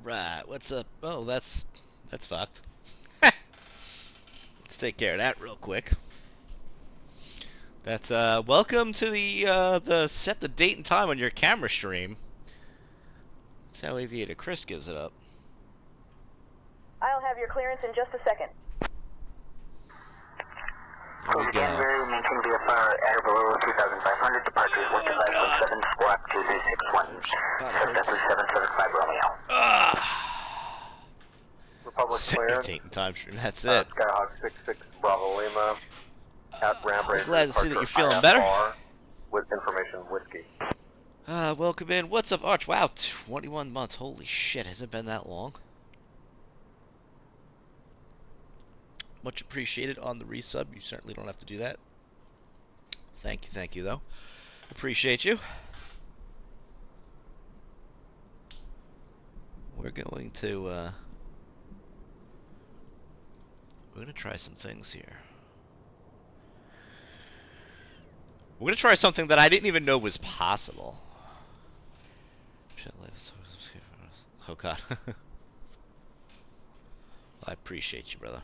Alright, what's up? Oh, that's fucked. Let's take care of that real quick. That's welcome to the set the date and time on your camera stream. That's how Aviator Chris gives it up. I'll have your clearance in just a second. Here we go. Maintain VFR at or below 2,500, departures 125.7, squawk 2361. That's 3775 Romeo. Republic Set your clearance. date and time stream. That's it. Skyhawk 66 Bravo Lima. At ramp I'm range glad to see that you're feeling IFR better. With information whiskey. Welcome in. What's up, Arch? Wow, 21 months. Holy shit, has it been that long? Much appreciated on the resub. You certainly don't have to do that. Thank you, though. Appreciate you. We're going to try some things here. We're going to try something that I didn't even know was possible. Oh, God. I appreciate you, brother.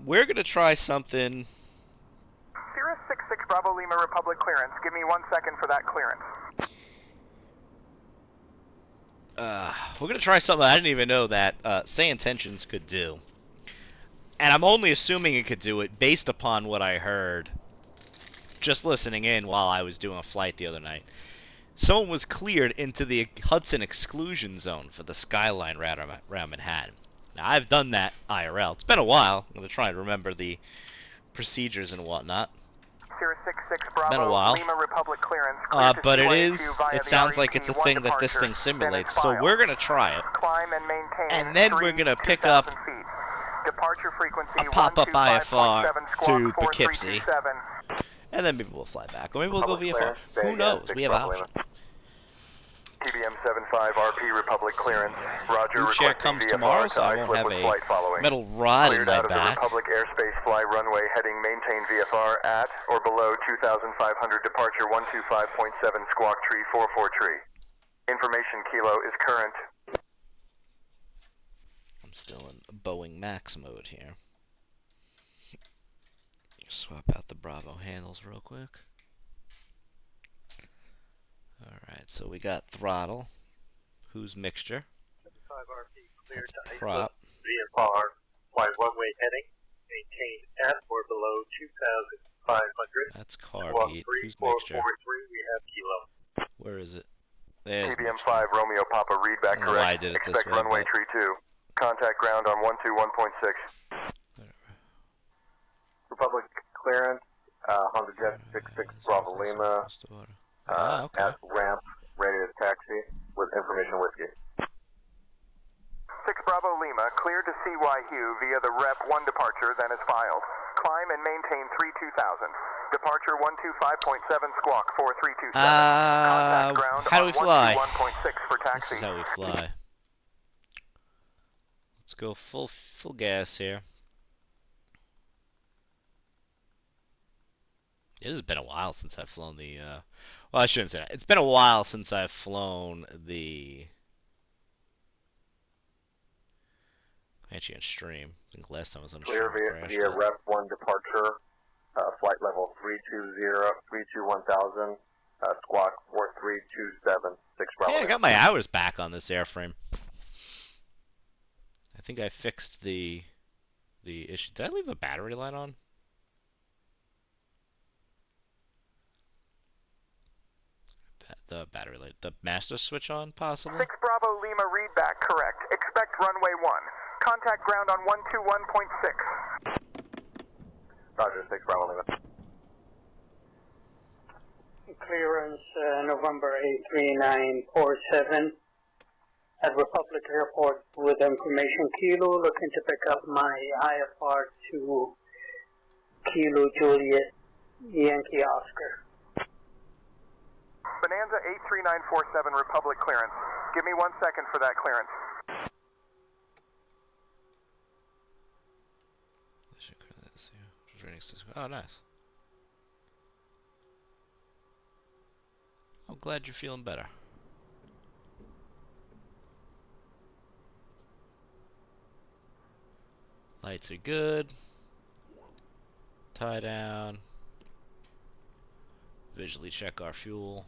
We're going to try something. Cirrus 66 Bravo Lima Republic clearance. Give me 1 second for that clearance. We're going to try something I didn't even know that Say Intentions could do. And I'm only assuming it could do it based upon what I heard just listening in while I was doing a flight the other night. Someone was cleared into the Hudson exclusion zone for the Skyline around Manhattan. Now, I've done that IRL. It's been a while. I'm going to try and remember the procedures and whatnot. Cirrus 66 Bravo Been a while. Lima Republic clearance. But it sounds like it's a thing that this thing simulates. So we're going to try it. Climb and maintain. And then we're going to pick up departure frequency a pop-up IFR 125.7, to squawk Poughkeepsie. 4327. And then maybe we'll fly back. Or maybe we'll go Public VFR. clearance, Who knows? We have Bravo options. Lima. TBM 75 RP Republic clearance. Roger. Blue chair requesting comes VFR tomorrow, to so I won't iFlip have with a flight following. metal rod in Cleared my out of the back. Republic airspace, fly runway heading maintain VFR at or below 2,500, departure 125.7, squawk tree 44 tree. Information kilo is current. I'm still in Boeing Max mode here. Swap out the Bravo handles real quick. Alright, so we got throttle. Who's mixture? 75 RP cleared That's to prop. VFR, fly runway heading, maintain at or below 2,500. That's car Squawk beat. Who's 3443, mixture? we have kilo. Where is it? There's TBM mixture. 5 Romeo Papa readback I don't know why I correct. did it this Expect way, runway but- tree 2. Contact ground on 121.6. Republic clearance. Honda Jet 66 Bravo Lima. Okay. At ramp, ready to taxi with information whiskey. 6 Bravo Lima, cleared to CY Hugh via the Rep 1 departure, then is filed. Climb and maintain 32,000. Departure 125.7, squawk 4327. Contact ground how do we on fly? 121.6 for This taxi. is how we fly. Let's go full gas here. It has been a while since I've flown the, well, I shouldn't say that. It's been a while since I've flown the, actually on stream. I think last time I was on stream. Clear via Rep 1 departure. Flight level 321,000. Squawk 4327. 6 Bravo Hey, I Lima. got my hours back on this airframe. I think I fixed the issue. Did I leave the battery light on? The battery light, the master switch on, possibly? 6 Bravo Lima readback correct. Expect runway 1. Contact ground on 121.6. Roger, 6 Bravo Lima. Clearance November 83947 at Republic Airport with information Kilo, looking to pick up my IFR to Kilo Juliet Yankee Oscar. Bonanza 83947 Republic clearance. Give me 1 second for that clearance. Oh, nice. I'm glad you're feeling better. Lights are good. Tie down. Visually check our fuel.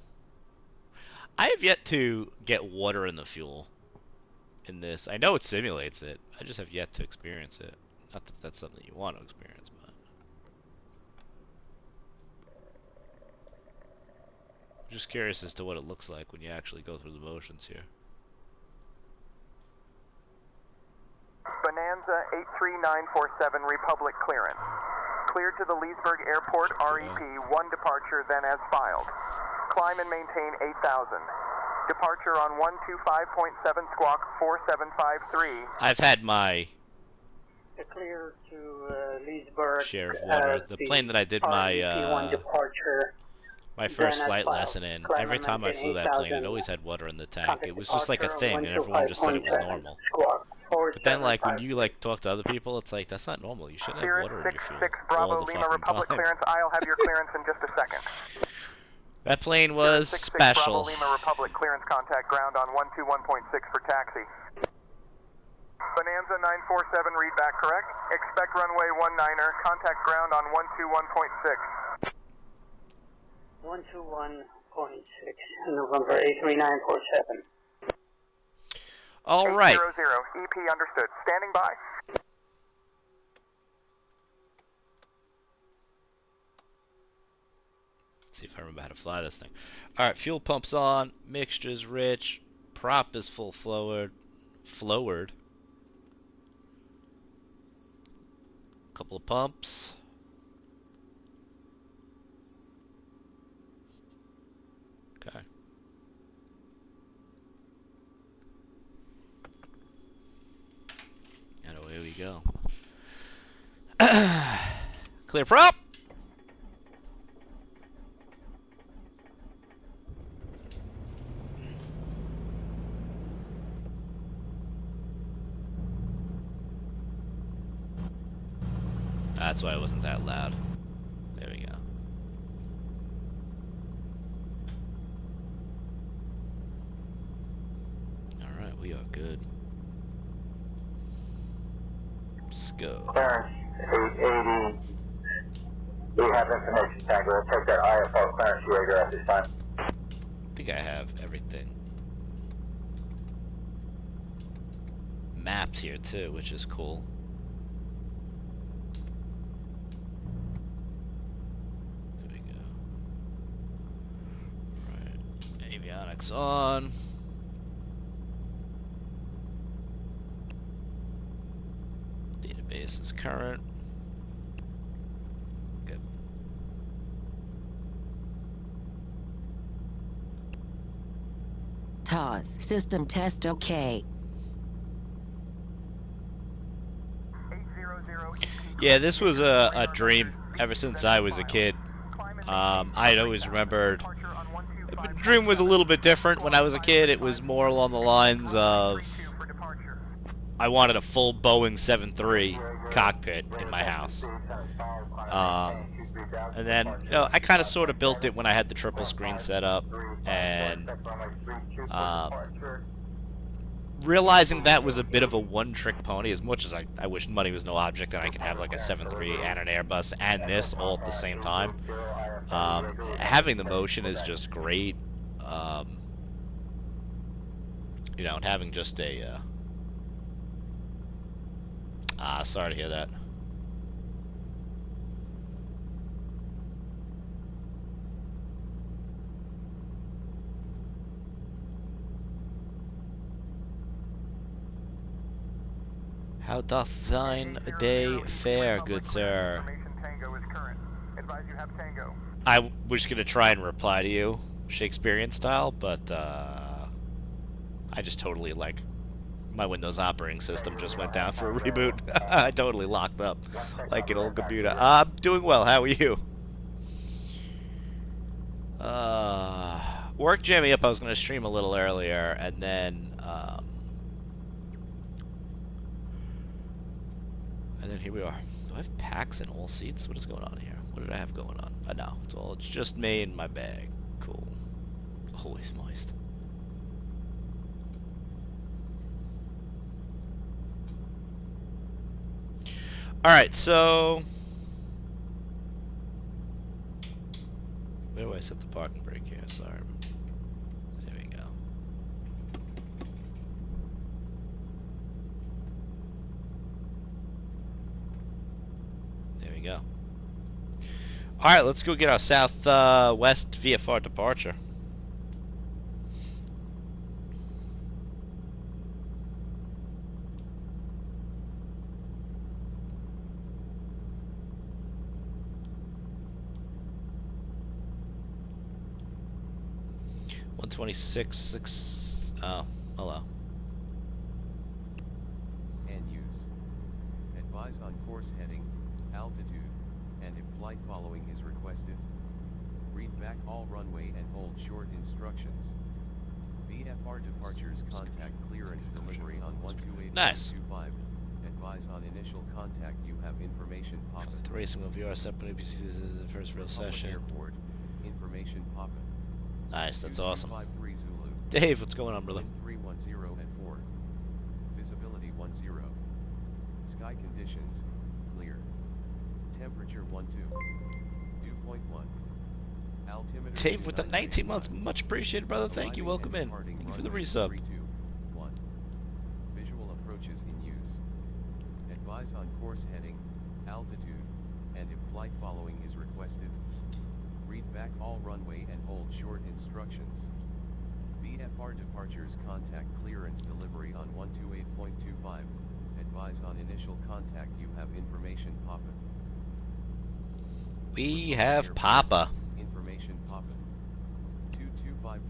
I have yet to get water in the fuel in this. I know it simulates it. I just have yet to experience it. Not that that's something you want to experience, but I'm just curious as to what it looks like when you actually go through the motions here. Bonanza 83947 Republic clearance. Cleared to the Leesburg Airport REP, 1 departure, then as filed. Climb and maintain 8,000. Departure on 125.7 squawk 4753. I've had my Clear to Leesburg. Share of water. The plane that I did my REP1 departure. my first Then flight as lesson in, climb every and time I maintain flew that plane, it 8,000. always had water in the tank. Contact It was just like a departure, thing, and everyone just said it was 125.7 normal. Squawk But then, like, when 4753. you like talk to other people, it's like that's not normal. You shouldn't have Cirrus water in your fuel 66 all Bravo the Lima fucking Republic time. clearance. I'll have your clearance in just a second. That plane was Cirrus 66 special. Bravo Lima Republic clearance contact ground on 121.6 for taxi. Bonanza 947 read back correct. Expect runway 19er. Contact ground on 121.6. 121.6, November 83947. All right. 800, EP understood. Standing by. Let's see if I remember how to fly this thing. All right, fuel pump's on. Mixture's rich. Prop is full flowered. Couple of pumps. Okay. And away we go. Clear prop. That's why it wasn't that loud. There we go. Alright, we are good. Let's go. Clearance 880. We have information tank. We'll take that IFR clearance Jaeger at this time. I think I have everything. Maps here too, which is cool. There we go. Right. Avionics on. Database is current. Good. TOS system test OK. 800 EP. Yeah, this was a dream ever since I was a kid. I'd always remembered. The dream was a little bit different when I was a kid. It was more along the lines of I wanted a full Boeing 737 cockpit in my house. And then, you know, I kind of sort of built it when I had the triple screen set up, and realizing that was a bit of a one-trick pony. As much as I wish money was no object and I could have like a 737 and an Airbus and this all at the same time. Having the motion is just great. You know, and having just a sorry to hear that. How doth thine day fare, good sir? Tango is current. Advise you have Tango. I was gonna try and reply to you Shakespearean style, but I just totally like my Windows operating system just went down for a reboot. I totally locked up like an old computer. I'm doing well. How are you? Work jammed me up. I was gonna stream a little earlier, and then here we are. Do I have packs in all seats? What is going on here? What did I have going on? No, it's just me and my bag. Cool. Always moist. Alright, so... Where do I set the parking brake here? Sorry. There we go. There we go. Alright, let's go get our southwest VFR departure. Oh, hello. And use. Advise on course heading, altitude, and if flight following is requested. Read back all runway and hold short instructions. VFR departures contact clearance delivery on 128.25. Nice. Advise on initial contact you have information pop-up. The racing will view our separate APC the first real session. Airport. Information pop-up. Nice, that's awesome. 253 Zulu. Dave, what's going on, brother? Wind 310 at 4. Visibility 10. Sky conditions, clear. Temperature 12. Dew point 1. Altimeter Dave with the 19 months, much appreciated, brother. Thank you, welcome in. Thank you for the resub. 3, 2, 1. Visual approaches in use. Advise on course heading, altitude, and if flight following is requested. Read back all runway and hold short instructions. VFR departures contact clearance delivery on 128.25. Advise on initial contact you have information pop-up. We have Papa. Information pop-up. 225.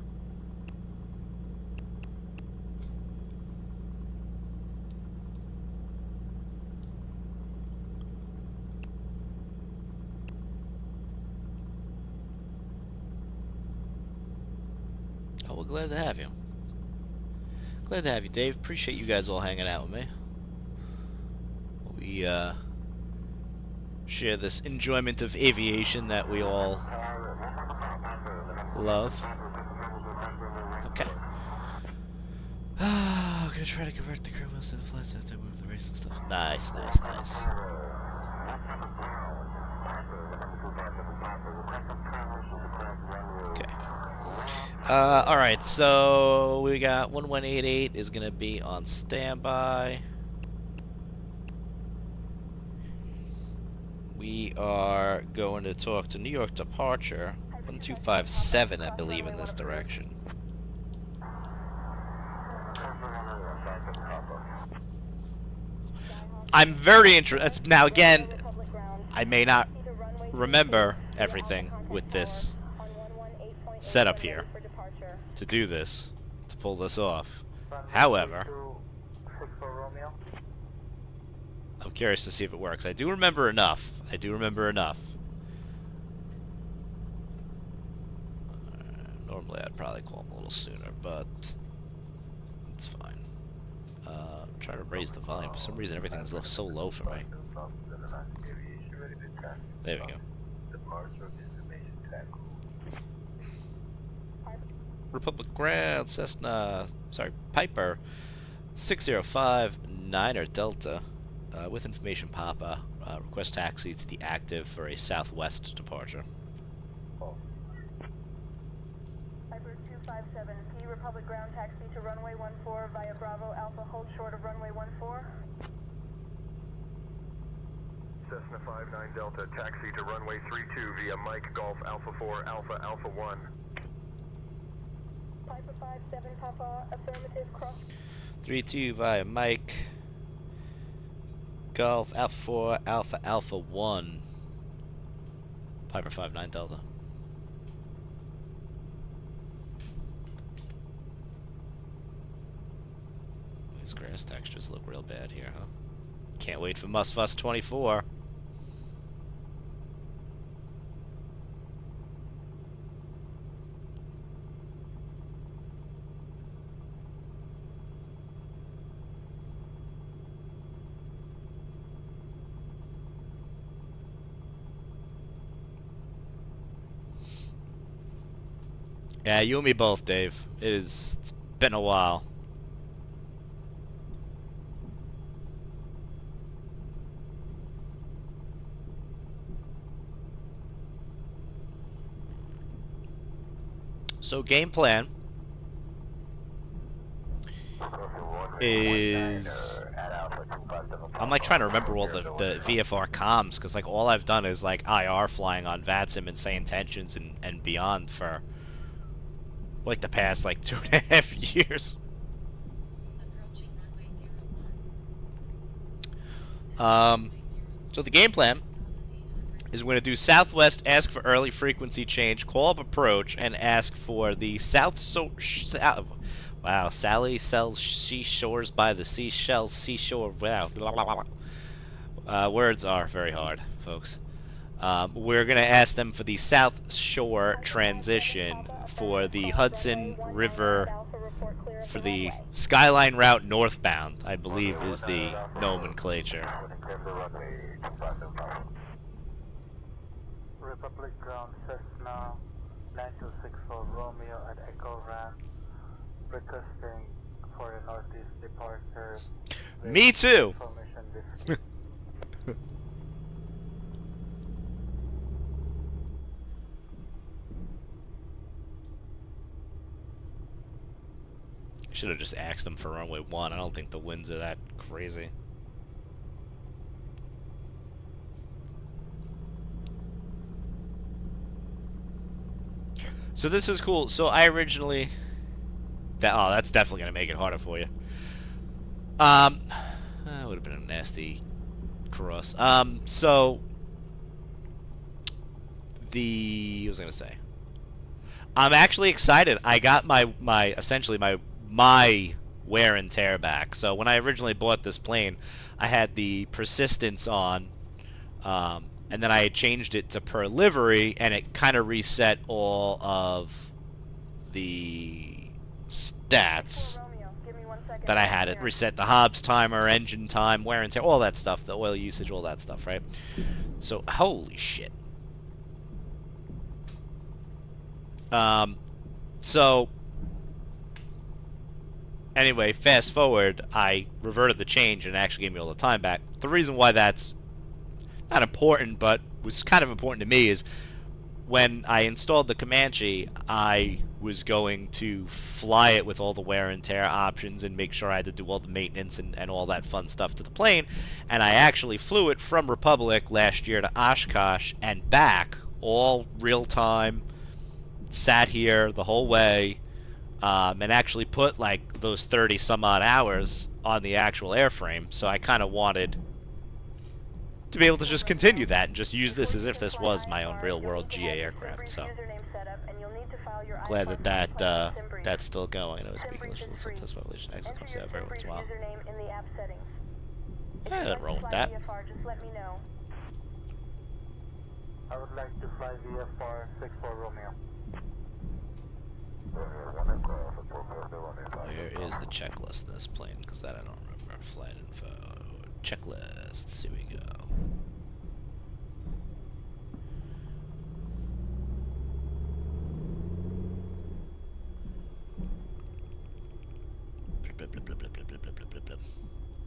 Oh, we're glad to have you. Glad to have you, Dave. Appreciate you guys all hanging out with me. We share this enjoyment of aviation that we all love. Okay. I'm gonna try to convert the crew most of the flights after I move the racing stuff. Nice, nice, nice. Okay. Alright, so we got 1188 is gonna be on standby. We are going to talk to New York departure 1257, I believe, in this direction. I'm very interested. Now again, I may not remember everything with this setup here to do this, to pull this off. However, I'm curious to see if it works. I do remember enough. Normally I'd probably call him a little sooner, but it's fine. Try to raise the volume. For some reason everything is so low for me. There we go. Republic Ground, Cessna, Piper 6059er Delta, with information Papa, request taxi to the active for a southwest departure. Piper 257P, Republic Ground taxi to runway 14 via Bravo Alpha, hold short of runway 14. Cessna 59 Delta, taxi to runway 32 via Mike Golf Alpha 4 Alpha Alpha 1. Piper 57 Papa, affirmative, cross. 32 via Mike Golf Alpha 4 Alpha Alpha 1. Piper 59 Delta. These grass textures look real bad here, huh? Can't wait for Musfuss 24. Yeah, you and me both, Dave. It's been a while. So game plan is, I'm like trying to remember all the VFR comms, because like all I've done is like IR flying on VATSIM and Say Intentions and beyond for like the past like 2.5 years. So the game plan is we're going to do southwest, ask for early frequency change, call up approach, and ask for the wow, Sally sells seashores by the seashore. Wow, blah, blah, blah. Words are very hard, folks. We're going to ask them for the South Shore transition for the Hudson River, for the Skyline route northbound, I believe is the nomenclature. Republic ground Cessna 9264 Romeo at Echo Ram, requesting for a northeast departure. Me too! Should have just asked them for runway 1. I don't think the winds are that crazy. So this is cool. So I originally... that's definitely going to make it harder for you. That would have been a nasty cross. So... What was I going to say? I'm actually excited. I got essentially my wear and tear back. So when I originally bought this plane, I had the persistence on, and then I had changed it to per livery, and it kind of reset all of the stats that I had. It reset the Hobbs timer, engine time, wear and tear, all that stuff, the oil usage, all that stuff, right? So holy shit. So anyway, fast forward, I reverted the change and it actually gave me all the time back. The reason why that's not important, but was kind of important to me, is when I installed the Comanche, I was going to fly it with all the wear and tear options and make sure I had to do all the maintenance and all that fun stuff to the plane. And I actually flew it from Republic last year to Oshkosh and back, all real time, sat here the whole way, and actually put like those 30 some odd hours on the actual airframe. So I kind of wanted to be able to just continue that and just use this as if this was my own real world GA aircraft. So glad that that's still going. I was speaking English with some test violation exit comes out every once in a while. I didn't roll with that. I would like to fly VFR 64 Romeo. Where is the checklist of this plane? Because that I don't remember. Flight info. Checklists. Here we go.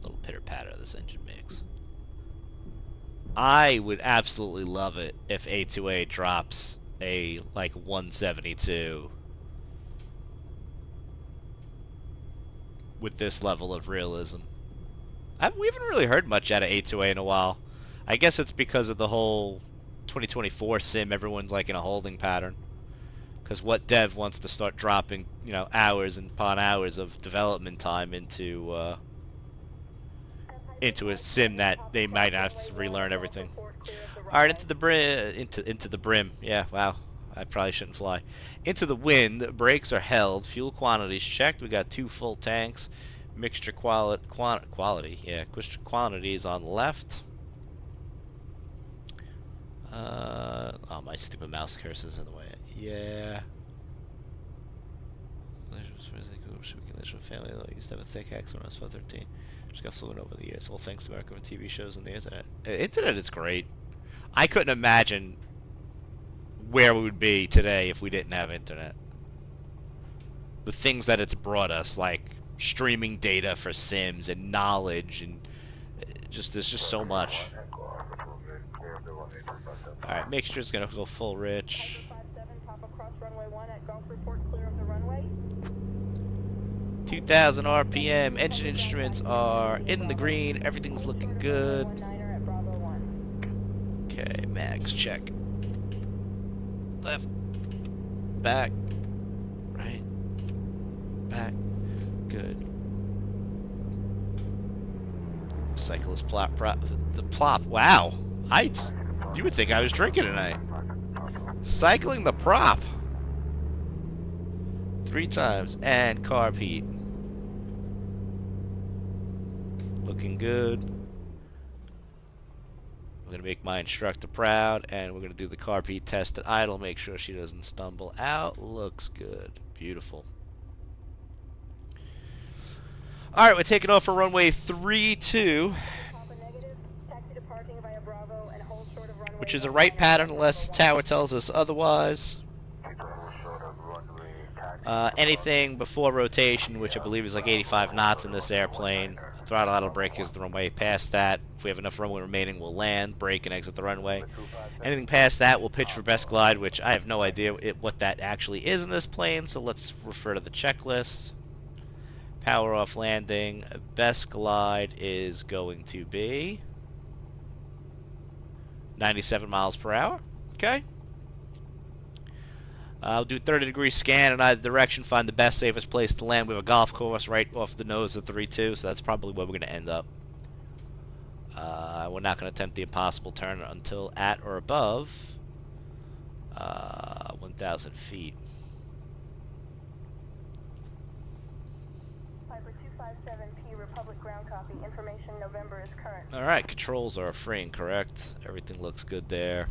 Little pitter patter this engine makes. I would absolutely love it if A2A drops a like 172 with this level of realism. We haven't really heard much out of A2A in a while. I guess it's because of the whole 2024 sim. Everyone's like in a holding pattern. Because what dev wants to start dropping, you know, hours and upon hours of development time into a sim that they might not have to relearn everything. All right, into the brim. Yeah, wow. I probably shouldn't fly. Into the wind. Brakes are held. Fuel quantities checked. We got 2 full tanks. Mixture quality. Yeah, quantity is on the left. Oh, my stupid mouse cursor is in the way. Yeah. Family, I used to have a thick X when I was 13. Just got fluent over the years. All thanks to America and TV shows and the internet. Internet is great. I couldn't imagine where we would be today if we didn't have internet. The things that it's brought us, like streaming data for sims and knowledge, and just there's just so much. Alright, mixture's gonna go full rich. 2,000 RPM. Engine instruments are in the green. Everything's looking good. Okay, mags check. Left, back, right, back. Good. Cyclist plop. The plop. Wow. Heights. You would think I was drinking tonight. Cycling the prop. 3 times. And carb heat. Looking good. We're going to make my instructor proud. And we're going to do the carb heat test at idle. Make sure she doesn't stumble out. Looks good. Beautiful. Alright, we're taking off for runway 32. Which is a right pattern unless tower tells us otherwise. Anything before rotation, which I believe is like 85 knots in this airplane. Throttle idle brake is the runway past that. If we have enough runway remaining, we'll land, brake, and exit the runway. Anything past that, we'll pitch for best glide, which I have no idea what that actually is in this plane, so let's refer to the checklist. Power off landing. Best glide is going to be 97 miles per hour. Okay. I'll do a 30-degree scan in either direction, find the best, safest place to land. We have a golf course right off the nose of 3-2, so that's probably where we're going to end up. We're not going to attempt the impossible turn until at or above 1,000 feet. Piper 257P, Republic ground copy. Information November is current. Alright, controls are free and correct. Everything looks good there.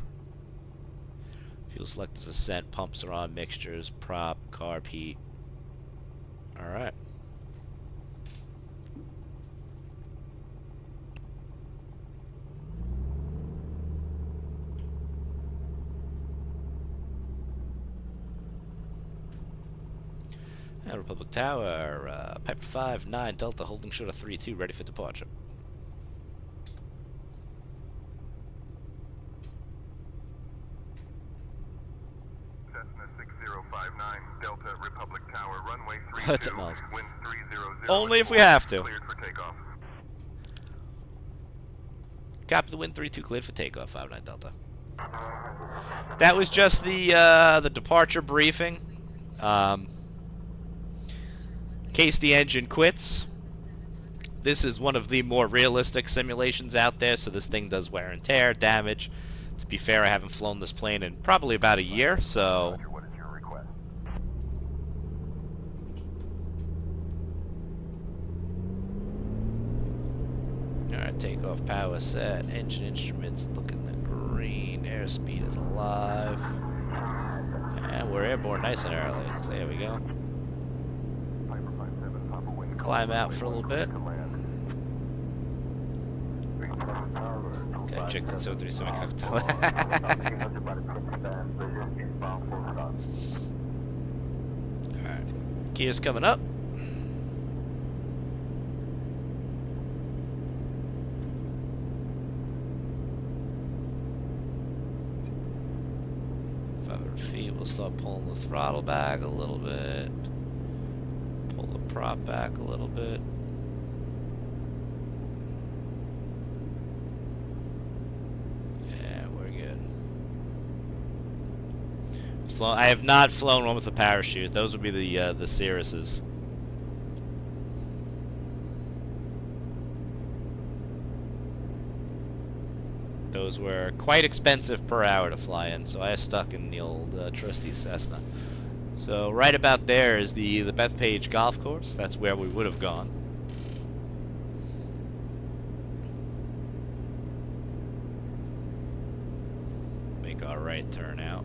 Fuel select is ascent, pumps are on, mixtures, prop, carb heat. Alright. And Republic Tower, Piper 5-9 Delta holding short of 3-2, ready for departure. Cessna 6059 Delta Republic Tower, runway 32. That's it, Miles. Wind 300. Only if we have to. Cleared for takeoff. Copy the wind 32, cleared for takeoff, 5-9 Delta. That was just the departure briefing. In case the engine quits. This is one of the more realistic simulations out there, so this thing does wear and tear, damage. To be fair, I haven't flown this plane in probably about a year, so... What is your request? Alright, takeoff power set, engine instruments looking the green, airspeed is alive. And we're airborne nice and early. There we go. Climb out for a little bit. Okay, check that 737 cocktail. Alright. Gear's coming up. Feet, we'll start pulling the throttle back a little bit, pull the prop back a little bit. Yeah, we're good. I have not flown one with a parachute. Those would be the Cirruses. Those were quite expensive per hour to fly in, so I stuck in the old trusty Cessna. So right about there is the Bethpage golf course. That's where we would have gone. Make our right turn out.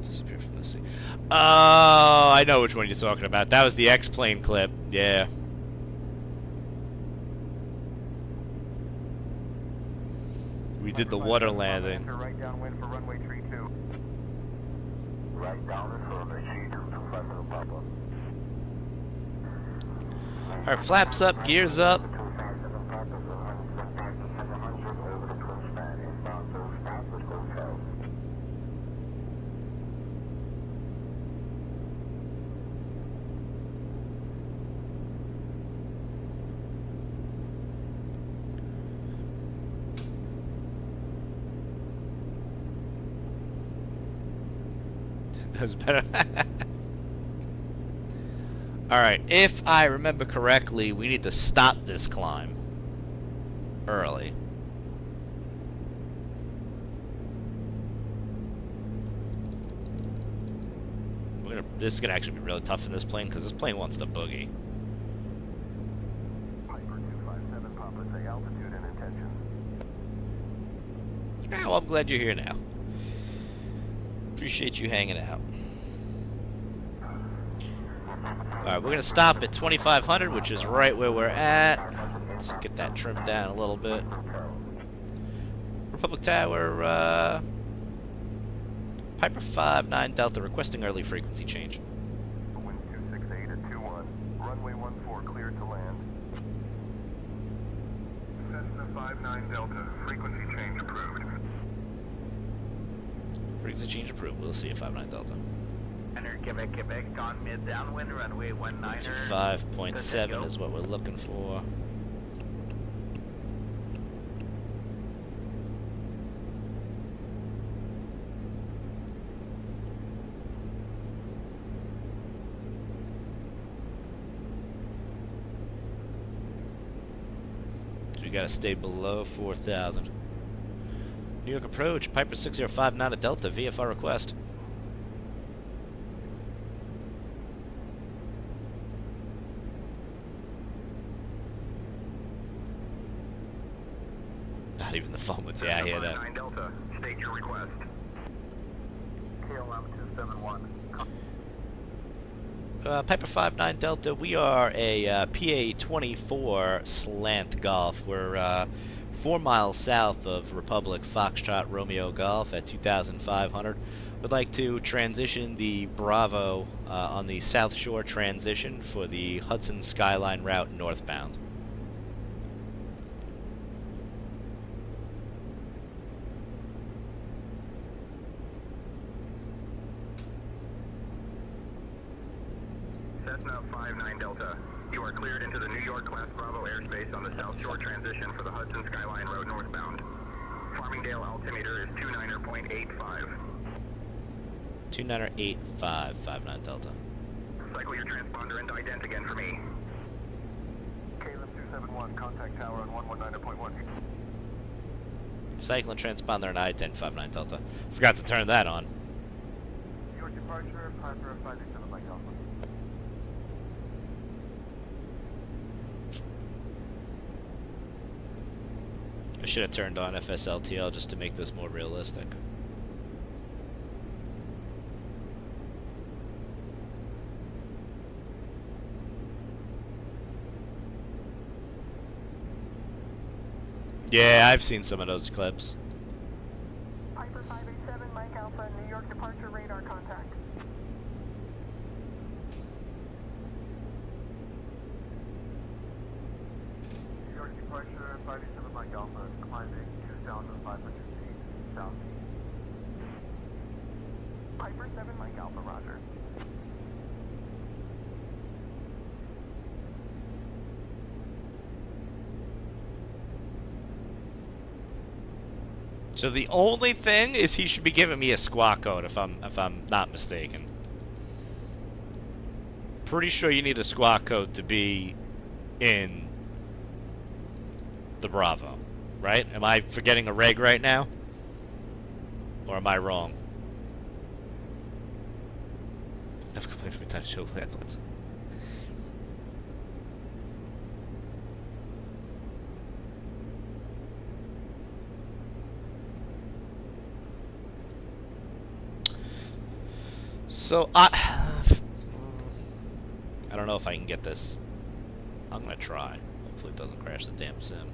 Disappear from the sea. Oh, I know which one you're talking about. That was the X-plane clip. Yeah. We did the water landing. Right downwind for runway 32. Right downwind for runway 32, Papa. Alright, flaps up, gears up. That was better. Alright, if I remember correctly, we need to stop this climb early. This is going to actually be really tough in this plane, because this plane wants to boogie. Piper 257, Papa, say altitude and intention. Yeah, well, I'm glad you're here now. Appreciate you hanging out. Alright, we're going to stop at 2500, which is right where we're at. Let's get that trimmed down a little bit. Republic Tower, Piper 59 Delta requesting early frequency change. Wind 268 at 21. Runway 14 cleared to land. Cessna 59 Delta, frequency change approved. Frequency change approved. We'll see at 59 Delta. Enter Quebec, Quebec, on mid downwind, runway 19er. 25.7 is what we're looking for. We gotta stay below 4,000. New York approach, Piper 6059 at Delta, VFR request. Not even the phone was, yeah, I hear that. 9 Delta, state your request. KLM 271. Piper 59 Delta, we are a PA-24 slant Golf. We're 4 miles south of Republic Foxtrot Romeo Golf at 2,500. Would like to transition the Bravo on the South Shore transition for the Hudson Skyline route northbound. Cessna 59 Delta, you are cleared into the New York Class Bravo airspace on the South Shore transition for the Hudson Skyline Road northbound. Farmingdale altimeter is 29er.85. 29er85, 59 Delta. Cycle your transponder and ident again for me. KLM 271, contact tower on 119.1. Cycling transponder and ident 59 Delta. Forgot to turn that on. Your departure, Piper 587 Mike Alpha. I should have turned on FSLTL just to make this more realistic. Yeah, I've seen some of those clips. Piper 587, Mike Alpha, New York departure radar contact. New York departure, 587 Mike Alpha, climbing 2,500 feet southeast. Piper 7 Mike Alpha, roger. So the only thing is he should be giving me a squawk code if I'm not mistaken. Pretty sure you need a squawk code to be in the Bravo, right? Am I forgetting a reg right now? Or am I wrong? Never complained from time to show landlords. So I don't know if I can get this. I'm gonna try. Hopefully it doesn't crash the damn sim.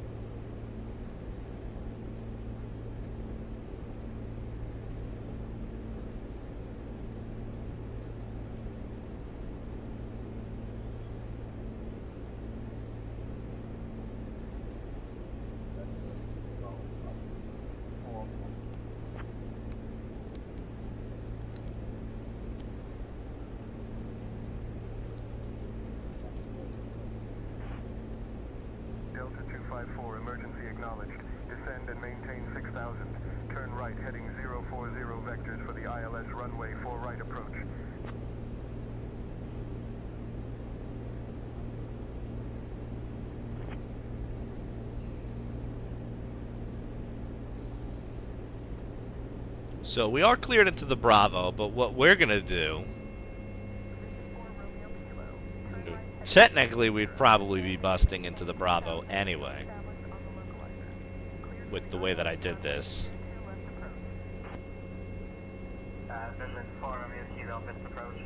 Delta 254, emergency acknowledged. Descend and maintain 6,000. Turn right, heading 040 vectors for the ILS runway 4 right approach. So we are cleared into the Bravo, but what we're gonna do, technically we'd probably be busting into the Bravo anyway, with the way that I did this. Vision 4 Romeo Kilo, missed approach.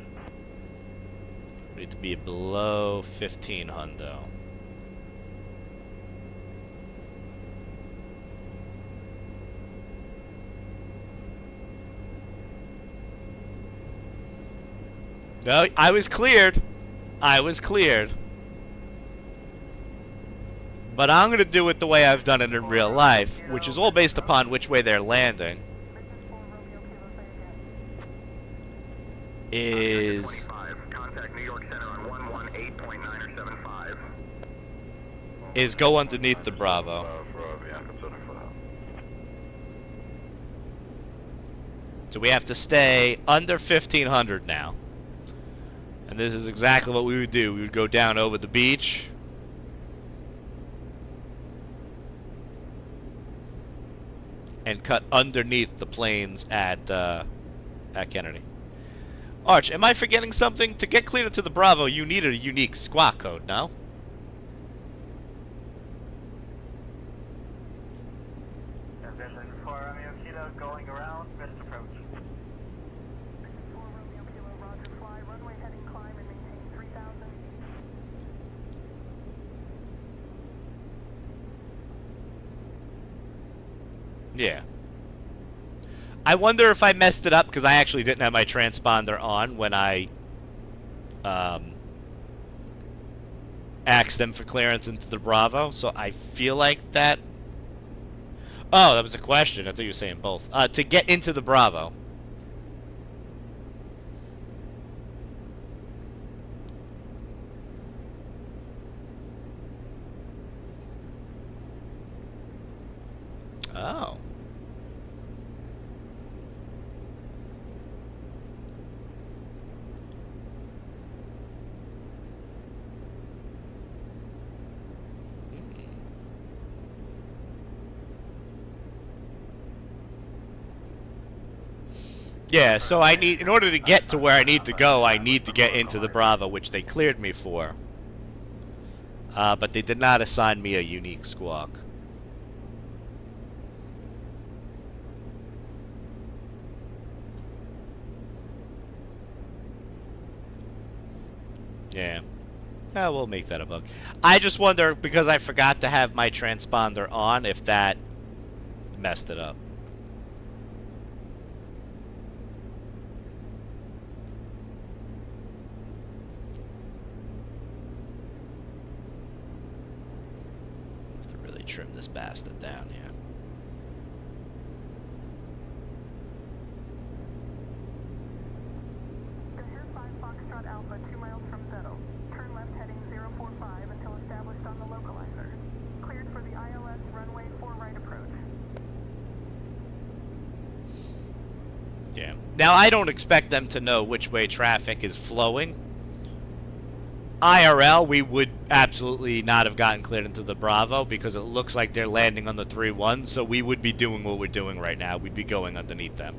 We need to be below 15 hundo. No, I was cleared. I was cleared. But I'm going to do it the way I've done it in real life, which is all based upon which way they're landing. Is... Contact New York Center on 118.975. Is go underneath the Bravo. So we have to stay under 1500 now. And this is exactly what we would do. We would go down over the beach. And cut underneath the planes at Kennedy. Arch, am I forgetting something? To get cleared into the Bravo, you need a unique squawk code, no? Vision 4 Romeo Kilo, going around, missed approach. Vision 4 Romeo Kilo, roger, fly, runway heading climb and maintain 3,000. Yeah. I wonder if I messed it up because I actually didn't have my transponder on when I asked them for clearance into the Bravo. So I feel like that... Oh, that was a question. I thought you were saying both. To get into the Bravo. Oh. Yeah, so I need, in order to get to where I need to go, I need to get into the Bravo, which they cleared me for. But they did not assign me a unique squawk. Yeah. We'll make that a bug. I just wonder, because I forgot to have my transponder on, if that messed it up. Have to really trim this bastard down here. Air 5 Foxtrot Alpha, 2 miles from Settle. Turn left heading 045 until established on the localizer. Cleared for the ILS runway 4 right approach. Yeah. Now, I don't expect them to know which way traffic is flowing. IRL, we would absolutely not have gotten cleared into the Bravo because it looks like they're landing on the 3-1, so we would be doing what we're doing right now. We'd be going underneath them.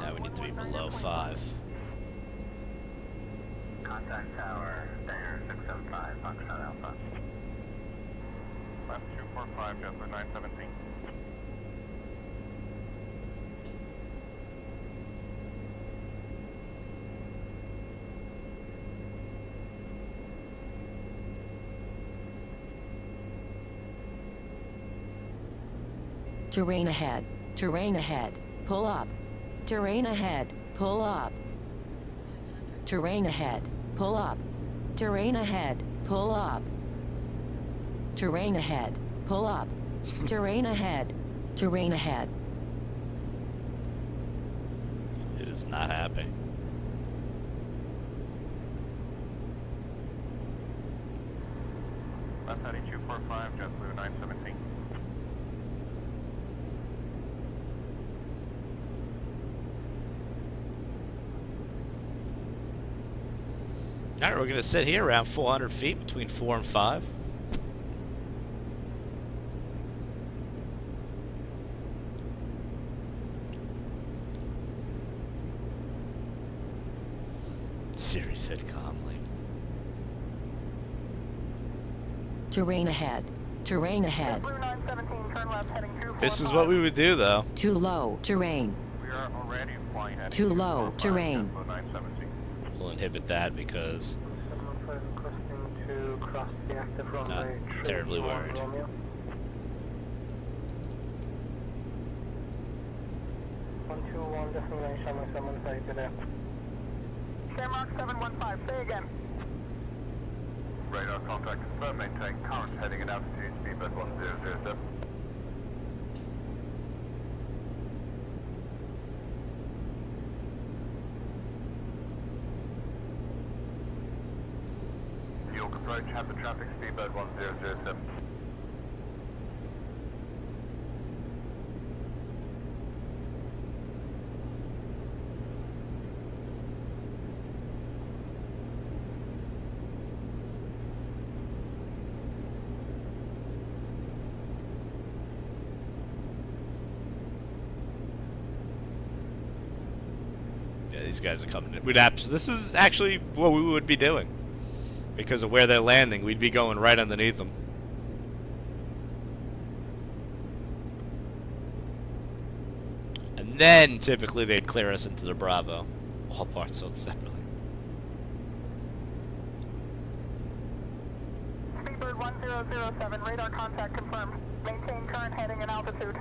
Now we need to be below 5. Contact tower, Stinger 675, Foxtrot Alpha. Left 245, Jasper 917. Terrain ahead. Terrain ahead. Pull up. Terrain ahead. Pull up. Terrain ahead. Pull up. Terrain ahead. Pull up. Terrain ahead. Pull up. Terrain ahead. Terrain ahead. It is not happening. Left heading 245, JetBlue 917. All right, we're gonna sit here around 400 feet, between 4 and 5. Siri said calmly. Terrain ahead. Terrain ahead. JetBlue 917, turn left heading 245. This is what we would do, though. Too low. Terrain. We are already flying heading Too low. 245, Terrain. JetBlue 917. We'll inhibit that because 715 requesting to cross the active runway. not terribly worried. Romeo. 121, destination, 715, good day. Shamrock 715, say again. Radar contact confirmed, maintain current heading and altitude, speedbird 1007. New York approach, have the traffic, speedbird 1007. yeah, these guys are coming in. This is actually what we would be doing. Because of where they're landing, we'd be going right underneath them. And then, typically, they'd clear us into the Bravo. All parts sold separately. Speedbird 1007, radar contact confirmed. Maintain current heading and altitude.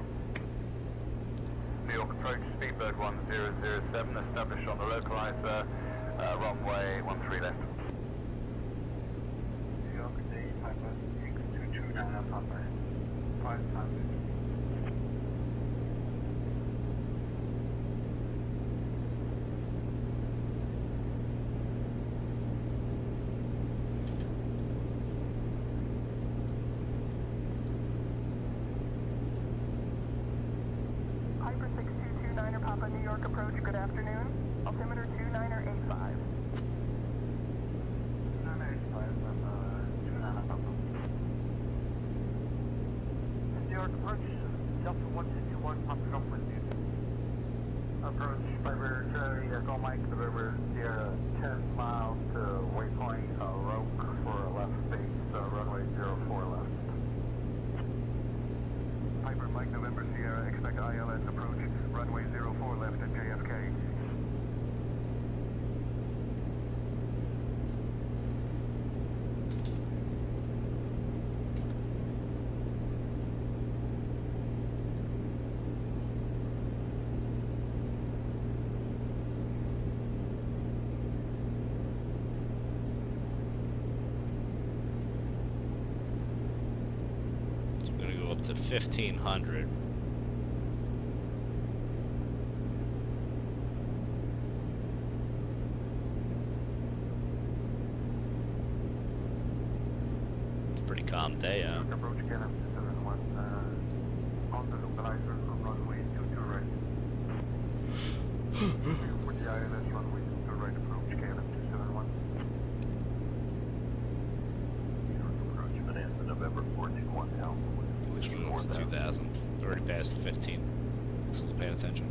New York approach, speedbird 1007, established on the localizer, runway 13 left. New York day, Piper 6229 Papa, 500. Piper 6229er Papa, New York approach, good afternoon. Altimeter 29er85. 2985, New York approach, Delta 161, Papa Golf with you. Approach, Piper Charlie, Echo Mike, November Sierra, 10 miles to waypoint, Roke for a left base, runway 04 left. Piper Mike, November Sierra, expect ILS approach, runway 04 left at JFK. So we're gonna go up to 1500. It's a pretty calm day out. Approach KLM 271, on the localizer from runway 22 right. For the ILS runway 22 right approach KLM 271. New York approach, Bonanza, November 421 Alpha. Which one was 2000? Already passed the 15. So paying attention.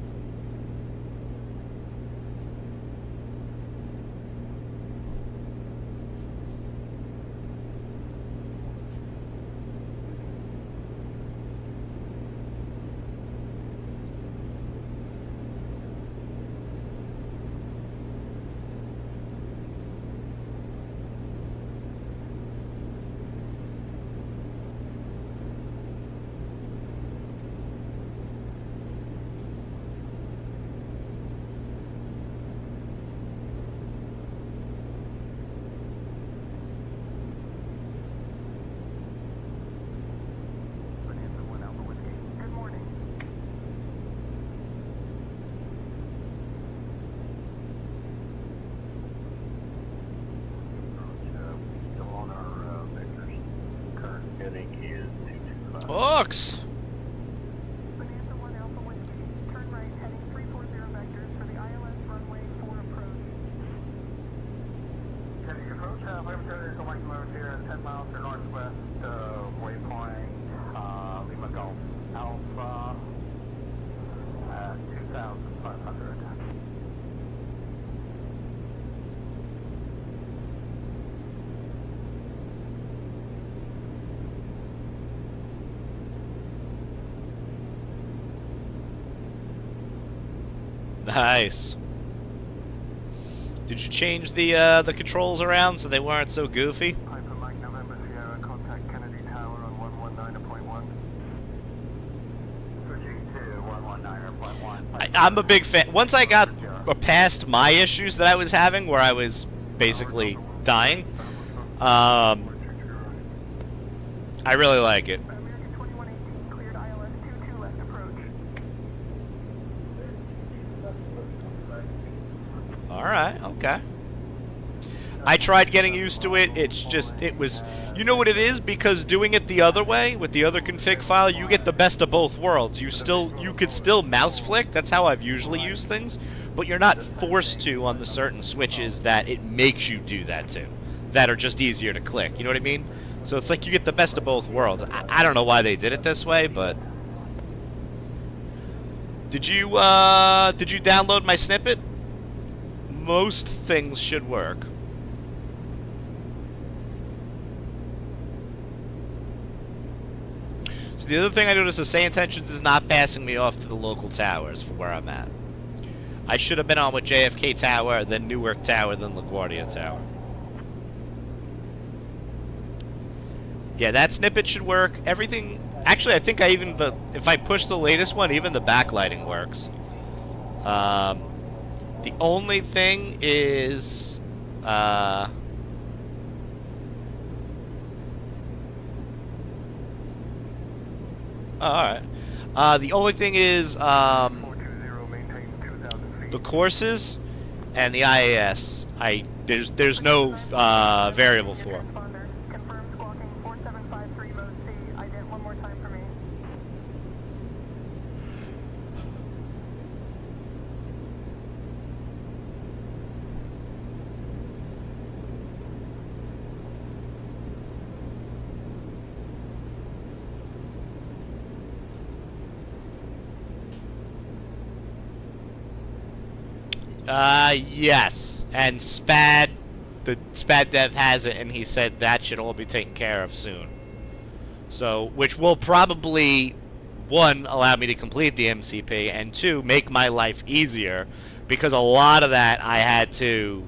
Hawks. Bonanza 1 Alpha Whiskey. Turn right heading 340 vectors for the ILS runway 4 approach. Heading approach, 530 Echo Mike Lewis here, 10 miles to northwest, waypoint, Lima Golf Alpha, 2,500. Nice. Did you change the controls around so they weren't so goofy? Piper Mike November Sierra, contact Kennedy Tower on 119.1. Switching to 119.1. I'm a big fan. Once I got past my issues that I was having, where I was basically dying, I really like it. American 2118 cleared ILS 22 left approach. Alright, okay. I tried getting used to it. It's just, it was, you know what it is? Because doing it the other way, with the other config file, you get the best of both worlds. You could still mouse flick. That's how I've usually used things. But you're not forced to on the certain switches that it makes you do that to. That are just easier to click. You know what I mean? So it's like you get the best of both worlds. I don't know why they did it this way, but... Did you download my snippet? Most things should work. So the other thing I noticed is Say Intentions is not passing me off to the local towers for where I'm at. I should have been on with JFK Tower, then Newark Tower, then LaGuardia Tower. Yeah, that snippet should work. Everything... Actually, I think if I push the latest one, even the backlighting works. The only thing is... alright. The only thing is, the courses and the IAS. There's no variable for. Confirm squawking 4753 mode C. Ident one more time for me. Yes. And Spad, the Spad dev has it, and he said that should all be taken care of soon. So, which will probably, one, allow me to complete the MCP, and two, make my life easier, because a lot of that I had to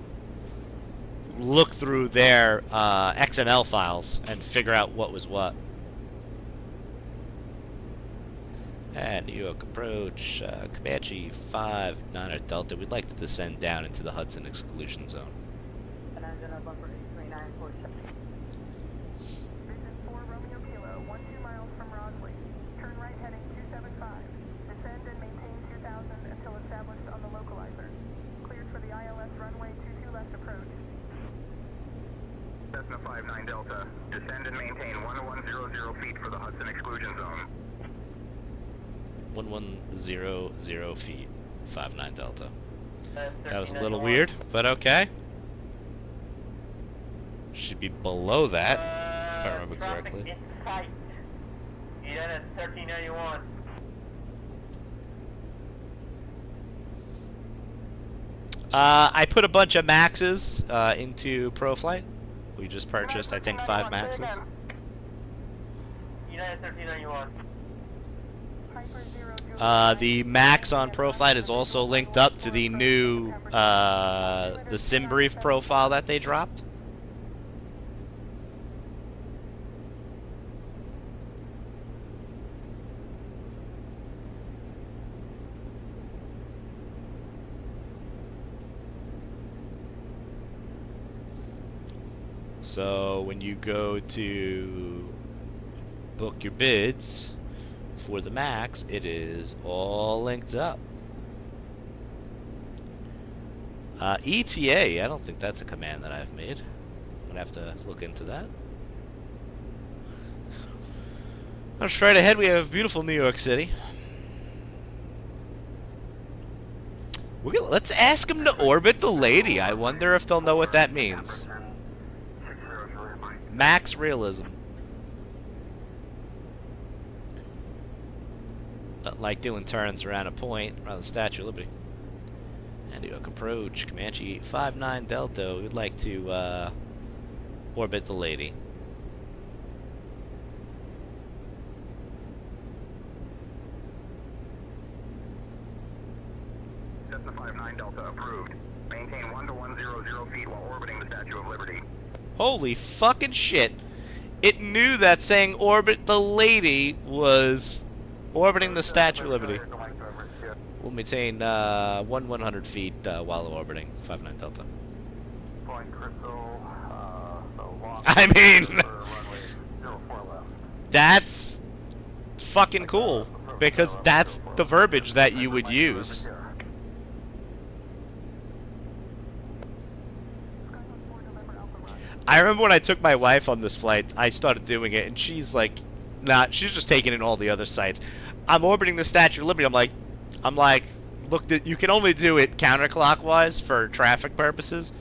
look through their XML files and figure out what was what. And New York approach, Comanche 5-9 Delta. We'd like to descend down into the Hudson exclusion zone. Vision 4 Romeo Kilo, 12 miles from Rosley. Turn right heading 275. Descend and maintain 2000 until established on the localizer. Cleared for the ILS runway 22 left approach. Cessna 59 Delta. Descend and maintain 1100 feet for the Hudson exclusion zone. 1100 feet, 59 Delta. That was a little weird, but okay. Should be below that, if I remember correctly. In sight. United 1391. I put a bunch of maxes into ProFlight. We just purchased, I think, 5 maxes. United 1391. The max on ProFlight is also linked up to the new the SimBrief profile that they dropped. So when you go to book your bids for the max, it is all linked up. ETA, I don't think that's a command that I've made. I'm gonna have to look into that. Straight ahead, we have beautiful New York City. Let's ask them to orbit the lady. I wonder if they'll know what that means. Max realism. Not like doing turns around a point, around the Statue of Liberty. New York approach, Comanche 859 Delta. We'd like to orbit the lady. Cessna 59 Delta approved. Maintain 1-100 feet while orbiting the Statue of Liberty. Holy fucking shit. It knew that saying orbit the lady was orbiting the Statue of Liberty. We'll maintain 100 feet while orbiting 59 Delta. I mean, that's fucking cool, because that's the verbiage that you would use. I remember when I took my wife on this flight, I started doing it, and she's like, nah, she's just taking in all the other sites. I'm orbiting the Statue of Liberty. I'm like, look, you can only do it counterclockwise for traffic purposes,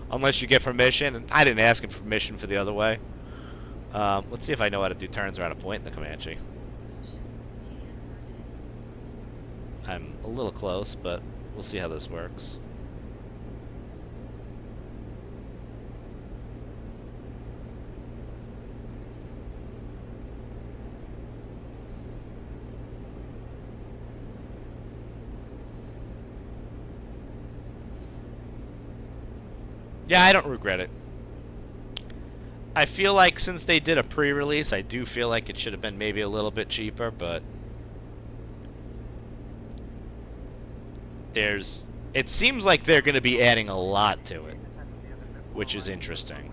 unless you get permission. And I didn't ask him permission for the other way. Let's see if I know how to do turns around a point in the Comanche. I'm a little close, but we'll see how this works. Yeah, I don't regret it. I feel like since they did a pre-release, I do feel like it should have been maybe a little bit cheaper, but it seems like they're going to be adding a lot to it, which is interesting.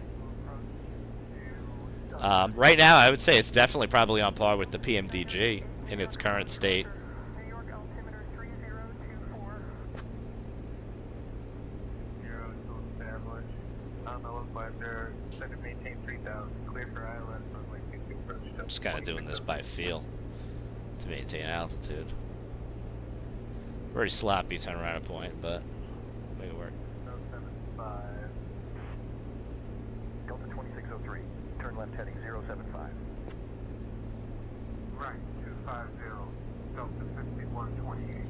Right now, I would say it's definitely probably on par with the PMDG in its current state. I'm just kind of doing this by feel to maintain altitude. Very sloppy turn around a point, but make it work. 075. Delta 2603. Turn left heading 075. Right, 250. Delta 5128.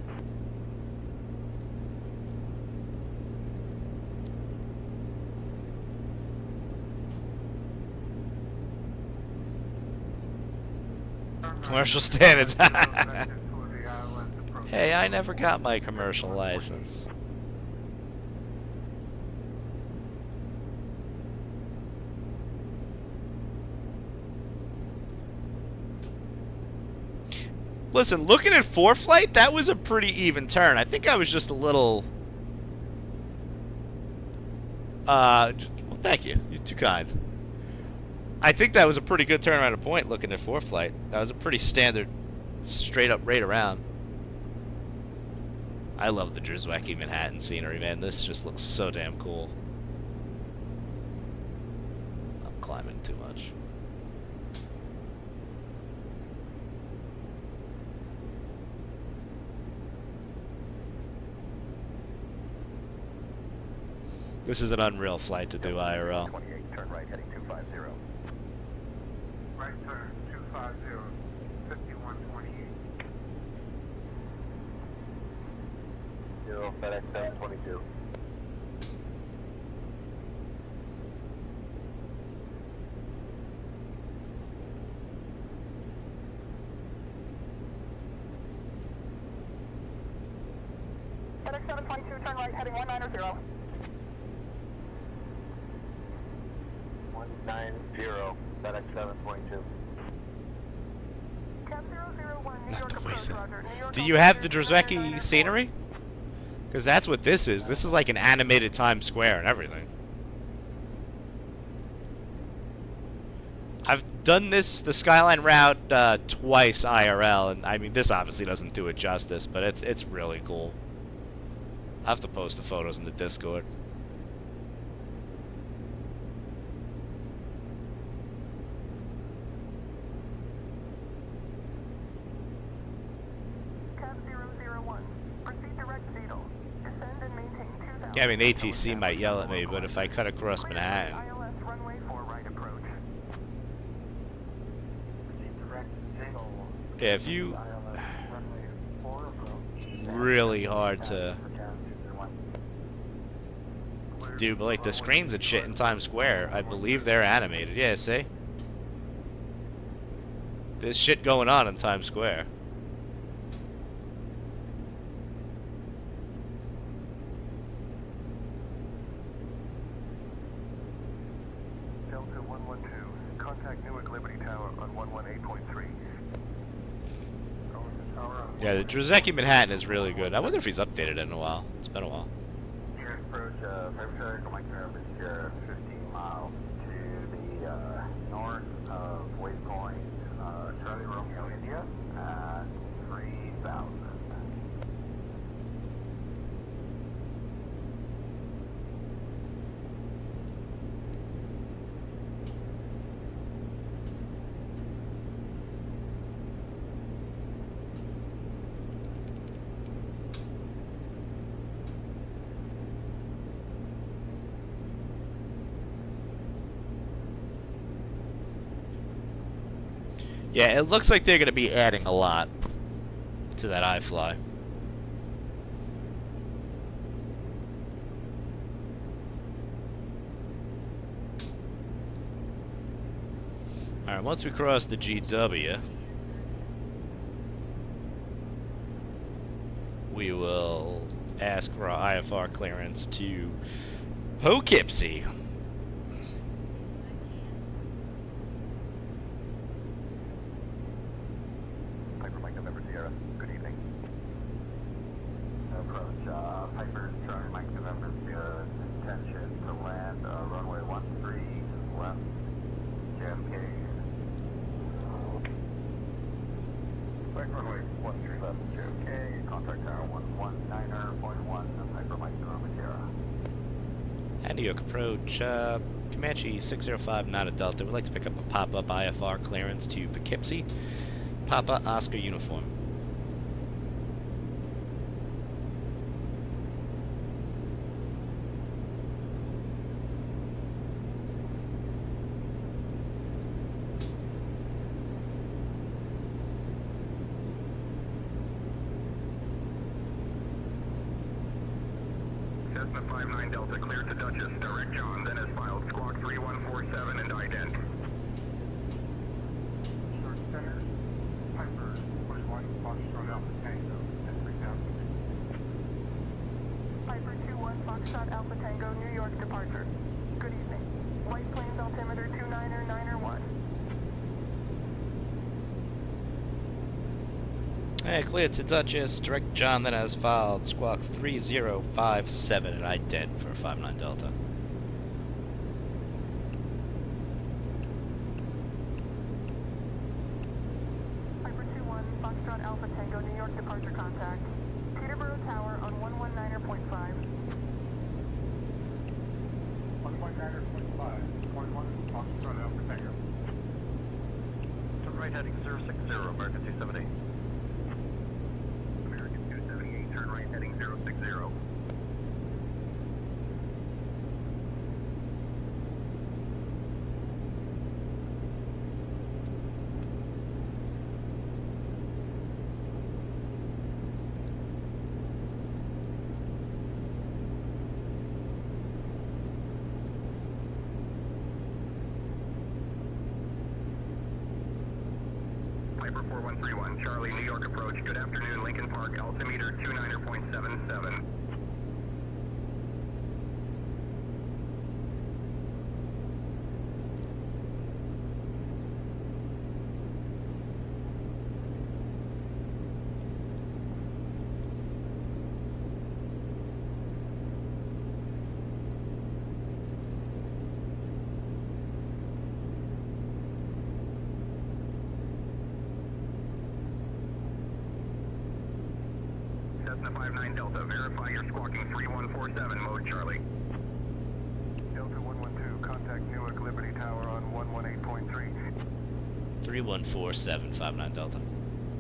Commercial standards. Hey, I never got my commercial license. Listen, looking at ForeFlight, that was a pretty even turn. I think I was just a little... well, thank you. You're too kind. I think that was a pretty good turn around a point looking at ForeFlight. That was a pretty standard, straight up right around. I love the Drzewecki Manhattan scenery, man. This just looks so damn cool. I'm climbing too much. This is an unreal flight to do IRL. 28, turn right heading 250. Right turn 250. 5128. Zero, FedEx 722. FedEx 722, turn right heading 190. 190, FedEx 722. Cab 001, New Not York the approach, waste. Roger. New York Do you have the altimeter Drzewecki 799. scenery? Because that's what this is. This is like an animated Times Square and everything. I've done this, the Skyline route, twice IRL, and I mean, this obviously doesn't do it justice, but it's really cool. I have to post the photos in the Discord. Yeah, I mean, ATC might yell at me, but if I cut across Manhattan... ILS runway 4 right approach. Yeah, if you... really hard to do, but like the screens and shit in Times Square, I believe they're animated. Yeah, see? There's shit going on in Times Square. Delta 112, contact Newark Liberty Tower on 118.3. Yeah, the Drzecki Manhattan is really good. I wonder if he's updated it in a while. It's been a while. Nearest approach, February, Mike November, Sierra, 15 miles to the north of Waypoint, Charlie Romeo, India, at 3,000. Yeah, it looks like they're going to be adding a lot to that iFly. Alright, once we cross the GW, we will ask for our IFR clearance to Poughkeepsie. Piper Mike November Sierra, good evening. Approach, Piper, Charlie Mike November, Sierra, intention to land, runway 13 left, JFK. Back runway 13 left, JFK, contact tower 119.1, Piper Mike November Sierra. And New York approach, Comanche 605, not a Delta. We'd like to pick up a pop-up IFR clearance to Poughkeepsie. Papa Oscar uniform. Cessna 59 Delta cleared to Duchess, direct John, then has filed squawk 3147 and ident. Short center, Piper 41, Foxtrot Alpha Tango, at 3,000. Piper 21 Foxtrot Alpha Tango, New York departure. Good evening. White Plains altimeter 299er1. Hey, clear to Duchess, direct John, then has filed squawk 3057 and ident for 59 Delta. Piper 21 Foxtrot Alpha Tango, New York departure contact. Peterborough Tower on 119.5. 119.5, 41, Foxtrot Alpha Tango. Turn right heading 060, American 278. American 278, turn right heading 060. Piper 4131, Charlie, New York approach. Good afternoon, Lincoln Park, altimeter 29.77. Cessna 59 Delta, verify you're squawking 3147, mode Charlie. Delta 112, contact Newark Liberty Tower on 118.3. 3147, 59 Delta.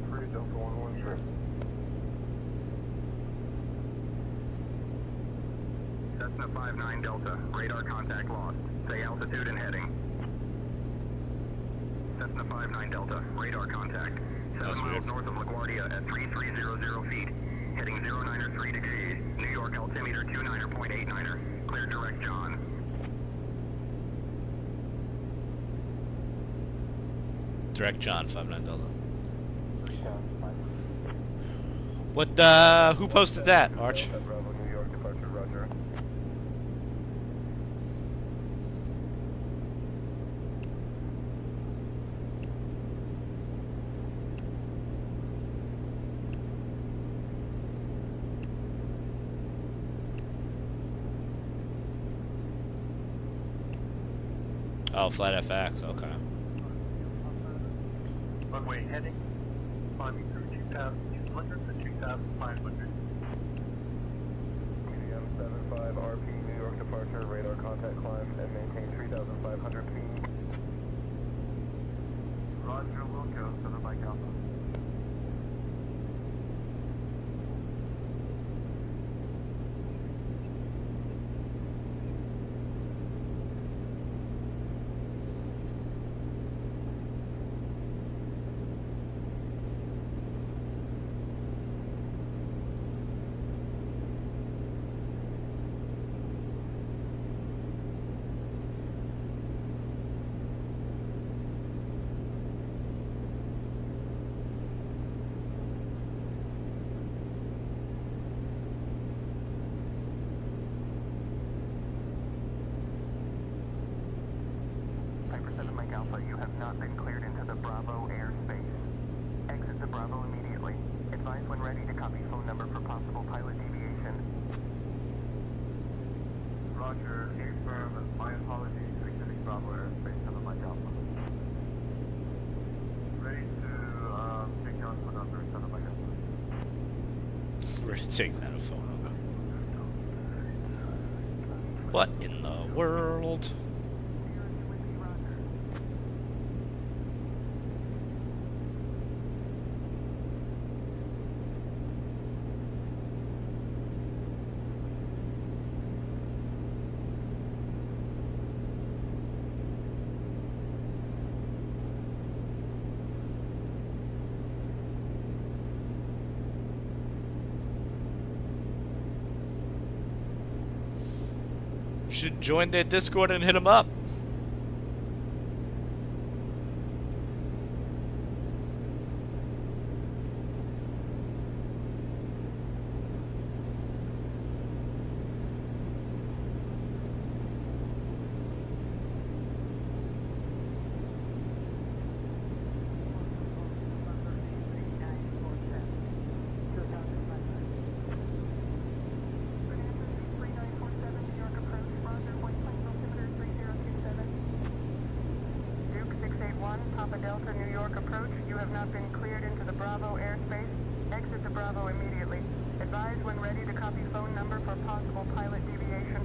3 Delta 113. Cessna 59 Delta, radar contact lost. Say altitude and heading. Cessna 59 Delta, radar contact. 7 miles north of LaGuardia at 3300 feet. Heading 093 degrees. New York altimeter 29er.89er. Clear direct John. Direct John, 59 Delta. What, who posted that, Arch? Bravo, New York, departure, roger. Oh, Flight FX, okay. Runway heading, climbing through 2,200 to 2,500. EDM 75 RP, New York departure, radar contact climb, and maintain 3,500 feet. Roger, Wilco, Southern Mike Alpha. Piper 7 Mike Alpha, you have not been cleared into the Bravo airspace. Exit the Bravo immediately. Advise when ready to copy phone number for possible pilot deviation. Roger, affirm, and my apologies, exiting Bravo airspace, Southern Mike Alpha. Ready to take down phone number, Southern Mike Alpha. Ready to take that phone number. What in the world? Should join their Discord and hit them up. Papa Delta, New York approach. You have not been cleared into the Bravo airspace. Exit the Bravo immediately. Advise when ready to copy phone number for possible pilot deviation.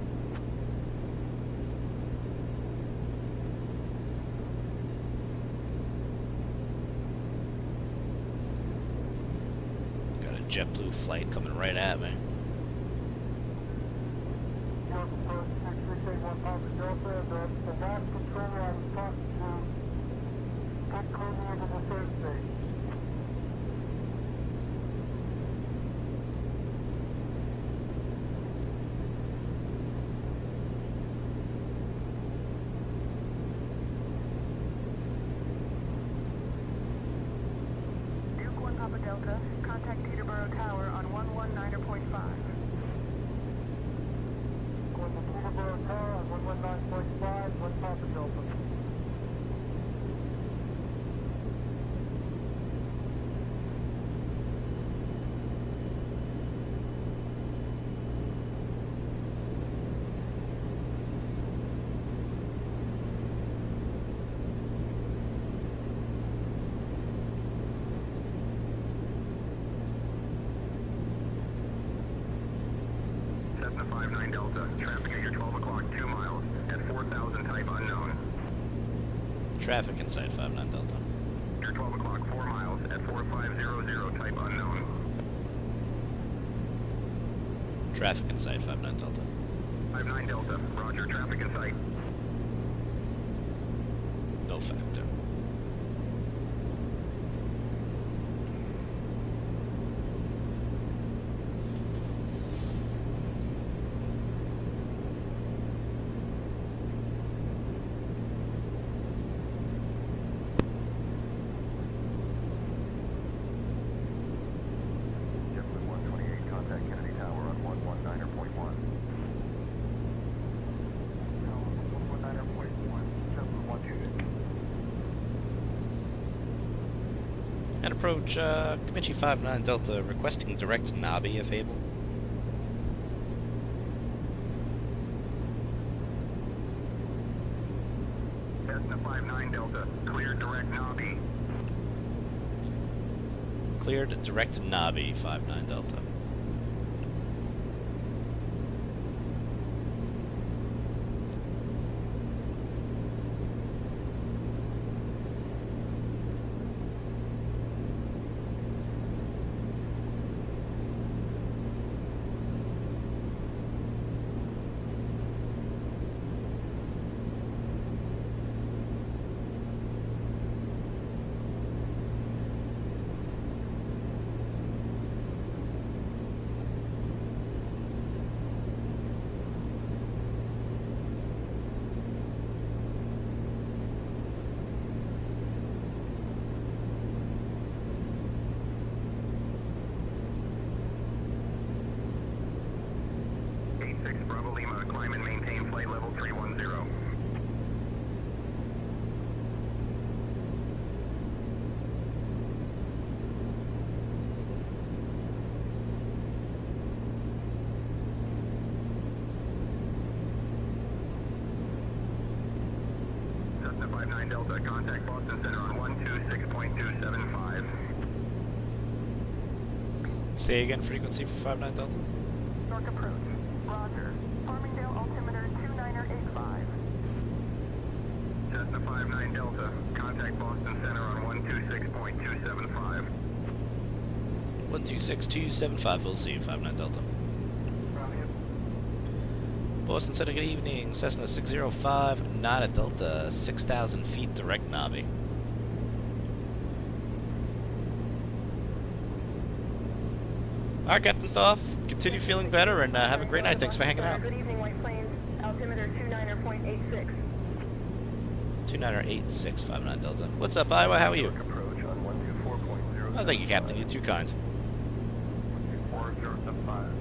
Got a JetBlue flight coming right at me. New York approach, 6381 Papa Delta, the last controller I was talking to, get clearly into the third stage. Duke 1 Papa Delta, contact Peterborough Tower on 119.5. Going to Peterborough Tower on 119.5, 1 Papa Delta. Cessna 59 Delta, traffic at your 12 o'clock, 2 miles, at 4,000 type unknown. Traffic inside 59 Delta. Your 12 o'clock, 4 miles, at 4500 type unknown. Traffic inside 59 Delta. 59 Delta. Roger, traffic in sight. No factor. Jetblue 128, contact Kennedy Tower on 119.1. 119.1, Jetblue 128. And approach Comanche 59 Delta, requesting direct Nabi if able. Cessna 59 Delta. Clear direct Nabi. Cleared direct Nabi 59 Delta. Bravo Lima, climb and maintain flight level 310. Cessna 59 Delta, contact Boston Center on 126.275. Say again, frequency for 59 Delta. York approach. Roger. Farmingdale altimeter 2985. Cessna 59 Delta, contact Boston Center on 126.275. 126.275, we'll see you, 59 Delta. Boston Center, good evening. Cessna 605, Nada Delta, 6,000 feet, direct Navi. Alright, Captain Thoth, continue feeling better and have a great night. Thanks for hanging out. Good evening, White Plains. Altimeter 29.86. 2986, 59 Delta. What's up, Iowa? How are you? Approach on 124.0. Oh, thank you, Captain. You're too kind. 124.075.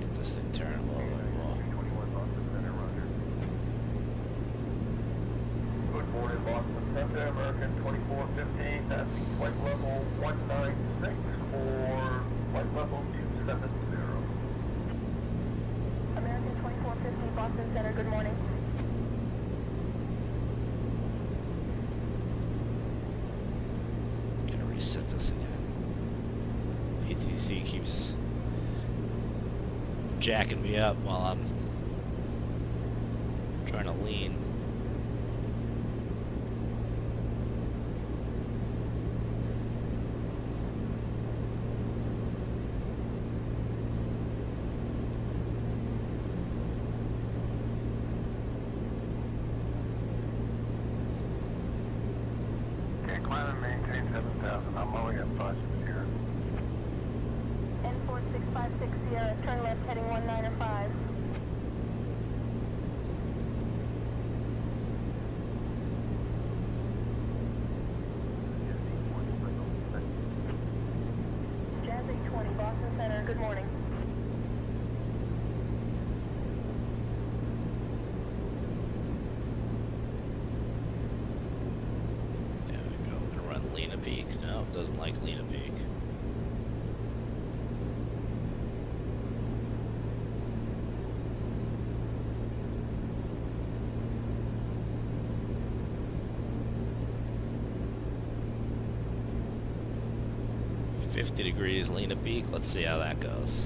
Get this thing turned. Whoa, whoa, whoa. 21 Boston Center, roger. Good morning, Boston Center, American 2415, that's flight level 196 or flight level 270. American 2450, Boston Center, good morning. Gonna reset this again. ATC keeps jacking me up while I'm trying to lean. Okay, climb and maintain 7,000. I'm only at 5 here. N4656 Sierra, turn left heading 195. Jazz 820, Boston Center, good morning. There we go. Gonna run Lena Peak. No, it doesn't like Lena Peak. $50 degrees Lena Peak. Let's see how that goes.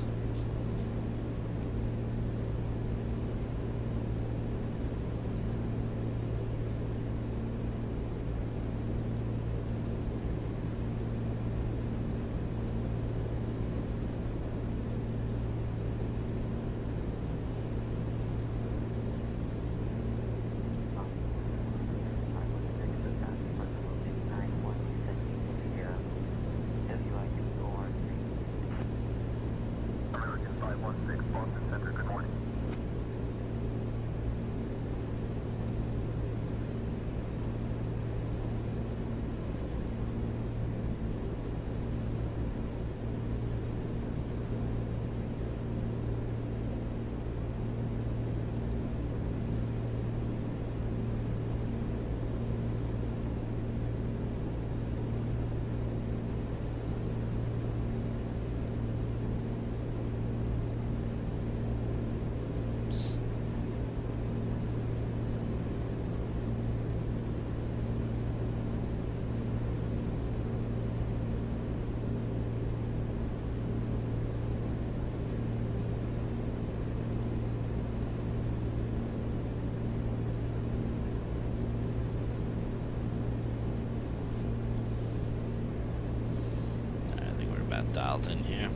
that dialed in here.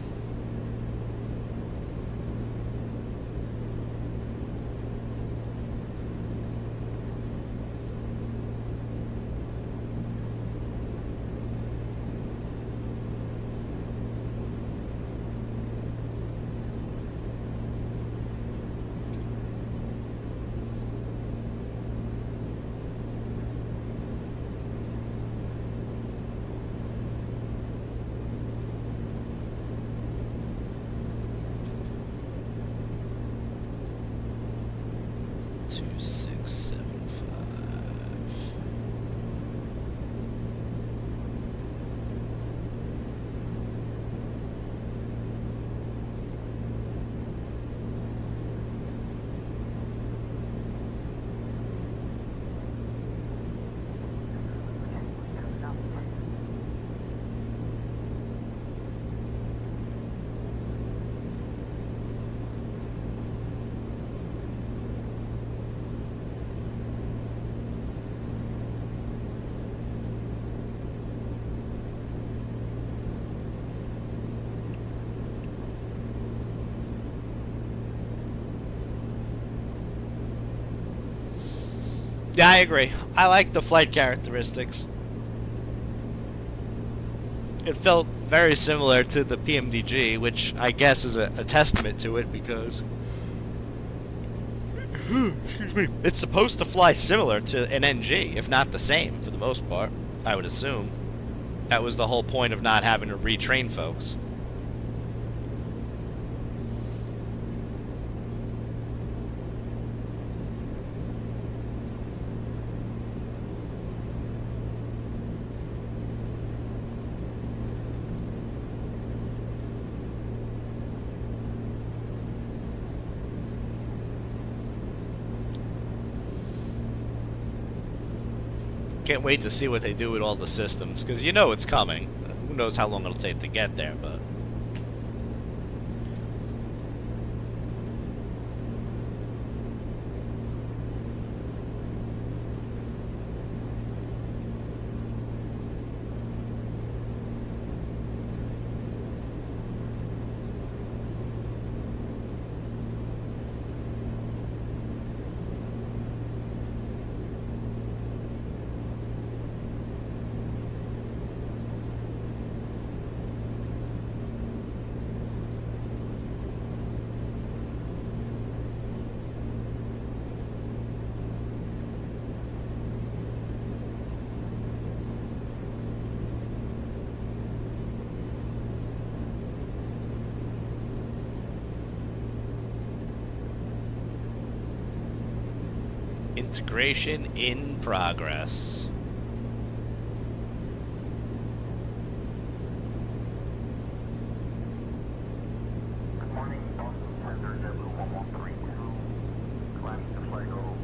Yeah, I agree. I like the flight characteristics. It felt very similar to the PMDG, which I guess is a testament to it because excuse me, it's supposed to fly similar to an NG, if not the same for the most part, I would assume. That was the whole point of not having to retrain folks. Can't wait to see what they do with all the systems, because you know it's coming. Who knows how long it'll take to get there, but... Integration in progress. Good morning, Boston Center, W1132, climbing to flight level,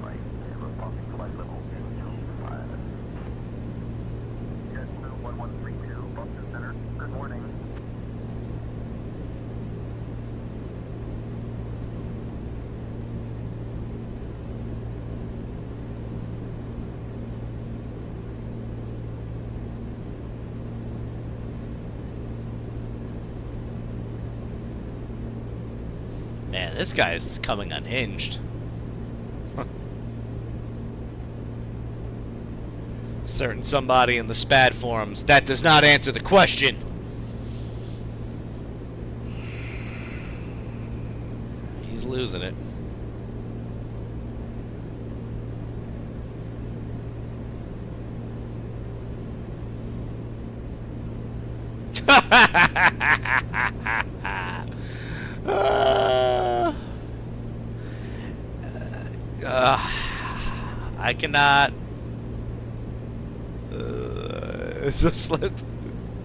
flight, reporting flight level 225. Jet 1132, Boston Center, good morning. Man, this guy is coming unhinged. Certain somebody in the SPAD forums. That does not answer the question. He's losing it. I cannot. Just let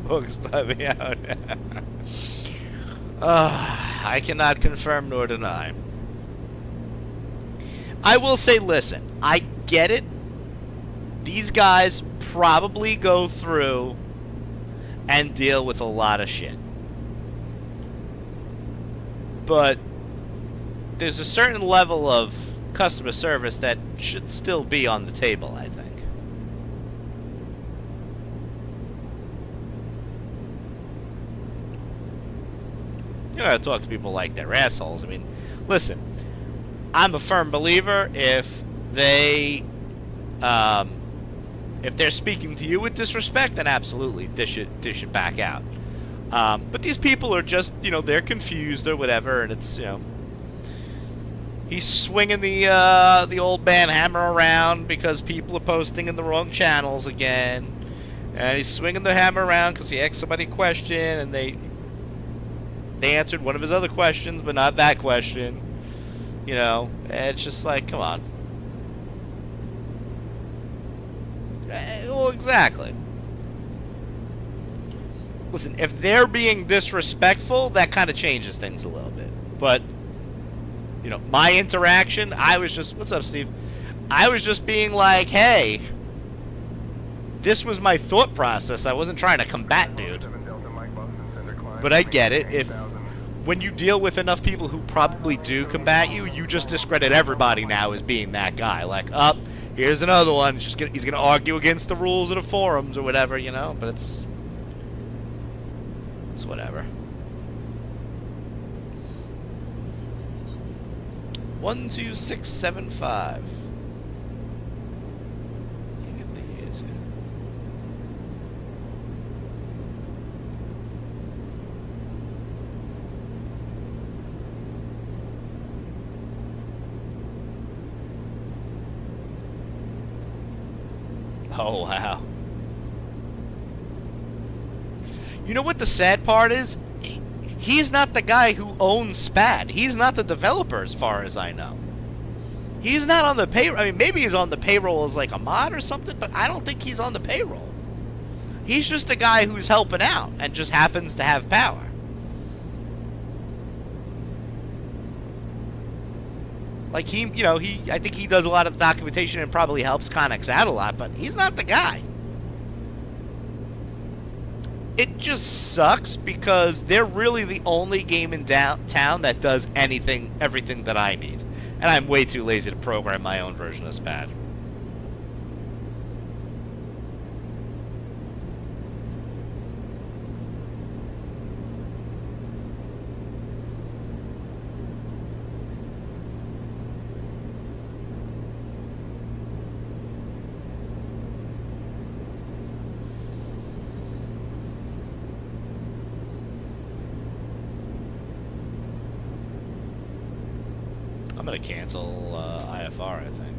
folks let me out. I cannot confirm nor deny. I will say, listen, I get it. These guys probably go through and deal with a lot of shit. But there's a certain level of customer service that should still be on the table, I think. You gotta talk to people like they're assholes. I mean, listen, I'm a firm believer if they're speaking to you with disrespect, then absolutely dish it back out. But these people are just, they're confused or whatever, and it's, he's swinging the old band hammer around because people are posting in the wrong channels again, and he's swinging the hammer around because he asked somebody a question, and they answered one of his other questions, but not that question. And it's just like, come on. Well, exactly. Listen, if they're being disrespectful, that kind of changes things a little bit. But, my interaction, I was just, what's up, Steve? I was just being like, hey, this was my thought process. I wasn't trying to combat dude. But I get it. When you deal with enough people who probably do combat you, you just discredit everybody now as being that guy. Like, here's another one. He's gonna argue against the rules of the forums or whatever, But it's whatever. 12675. Can't get the years here. Oh, wow. You know what the sad part is? He's not the guy who owns SPAD. He's not the developer as far as I know. He's not on the payroll. I mean, maybe he's on the payroll as like a mod or something, but I don't think he's on the payroll. He's just a guy who's helping out and just happens to have power. Like I think he does a lot of documentation and probably helps Connex out a lot, but he's not the guy. It just sucks because they're really the only game in town that does everything that I need. And I'm way too lazy to program my own version of SPAD. I'm gonna cancel IFR, I think.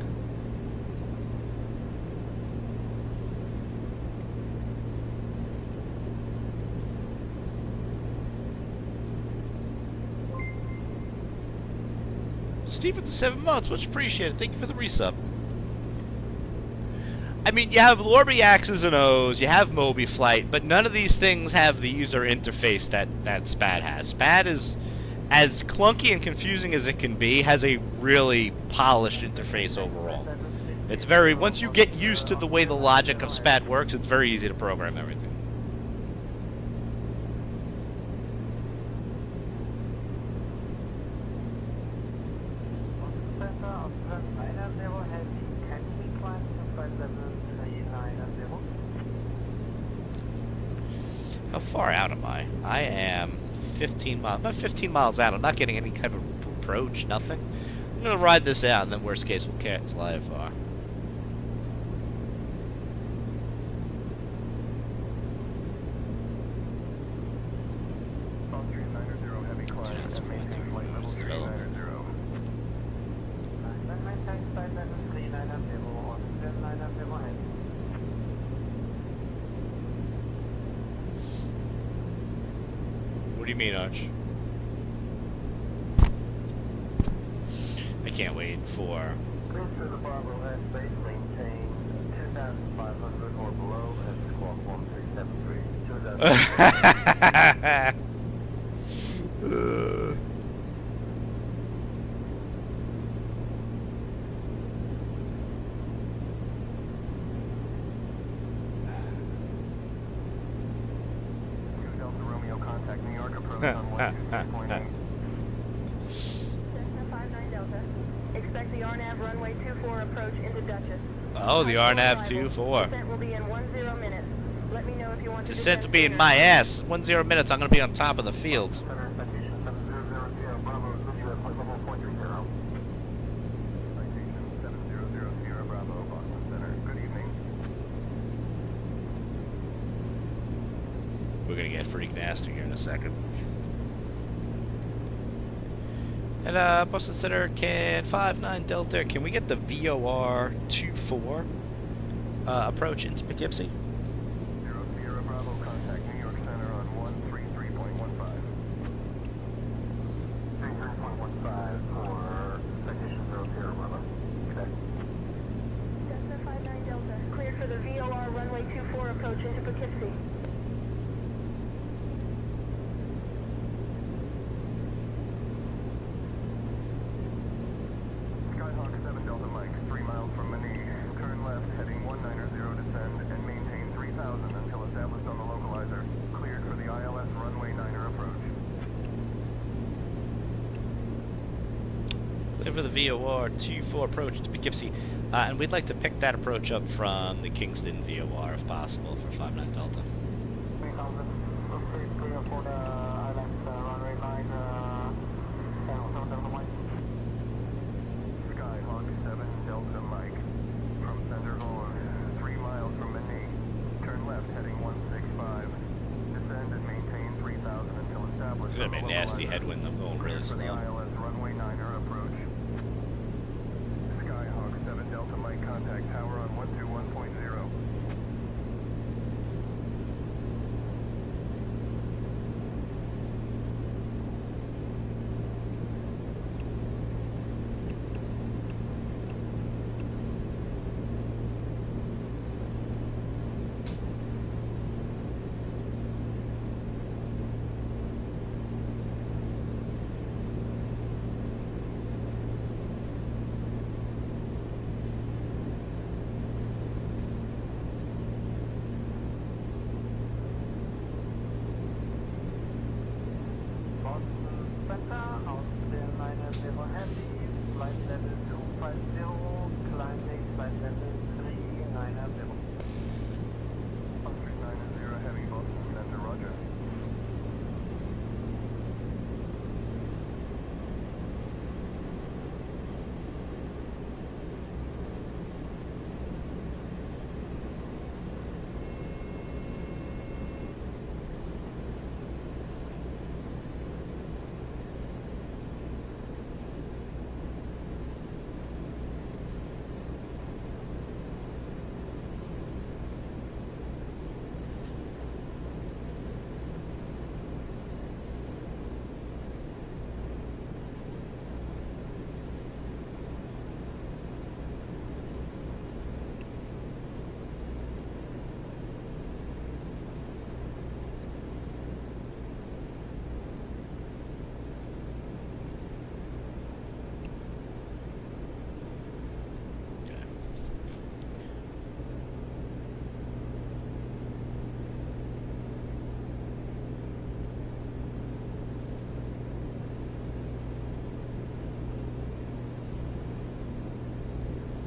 Steve with the 7 months, much appreciated. Thank you for the resub. I mean, you have Lorby X's and O's, you have Moby Flight, but none of these things have the user interface that SPAD has. SPAD is, as clunky and confusing as it can be, has a really polished interface overall. It's once you get used to the way the logic of SPAD works, it's very easy to program everything. How far out am I? I am 15 miles. About 15 miles out. I'm not getting any kind of approach, nothing. I'm going to ride this out, and then worst case we'll cancel IFR. What do you mean, Arch? I can't wait for... Cruise to the Bravo at base, maintain 2,500 or below at squawk 1373. Expect the RNAV runway 24 approach into Dutchess. Oh, the RNAV 24. Descent will be in 10 minutes. Let me know if you want to Descent will be in my ass. 10 minutes, I'm going to be on top of the field. We're gonna get pretty nasty here in a second. And Boston Center, can 59 Delta, can we get the VOR 24 approach into Poughkeepsie? Sierra Bravo, contact New York Center on 133.15. 33.15 for citation 0 Sierra Bravo. Okay. Cessna 59 Delta, cleared for the VOR runway 24 approach into Poughkeepsie. Skyhawk 7 Delta Mike, 3 miles from Manille. Turn left, heading 190, descend and maintain 3000 until established on the localizer. Cleared for the ILS runway 9er approach. Clear for the VOR 24 approach to Poughkeepsie. And we'd like to pick that approach up from the Kingston VOR if possible for 59 Delta. 3000, okay, clear for the island runway 9, Skyhawk 7 Delta Mike. Skyhawk 7 Delta Mike. From Centerville, 3 miles from Manille. Turn left, heading 165. Descend and maintain 3000 until established. It's gonna be a nasty headwind. I'm going really For the slow. ILS runway 9er approach. Skyhawk 7 Delta Mike, contact tower on 121.0. Boston Center, Austin 90 Heavy, flight level 250, climbing flight level 390. Oscar 90 Heavy, Boston Center, roger.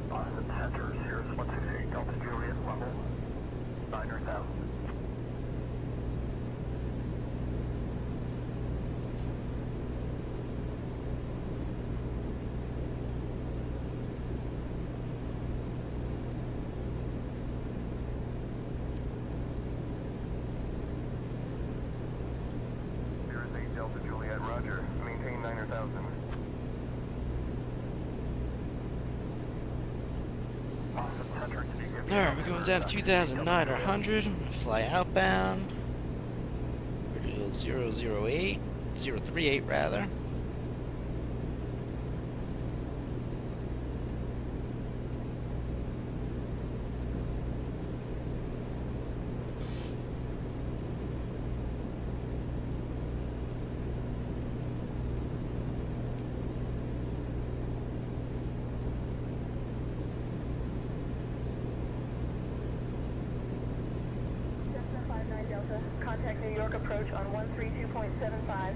Boston Center, Sirius 168 Delta Juliet, level 9,000. Sirius 8 Delta Juliet, roger. Maintain 9,000. Boston Center, can you give me Alright, we're going down to 2009 or 100. I'm gonna fly outbound. We're 008, 038 rather. Cessna 59 Delta, contact New York approach on 132.75.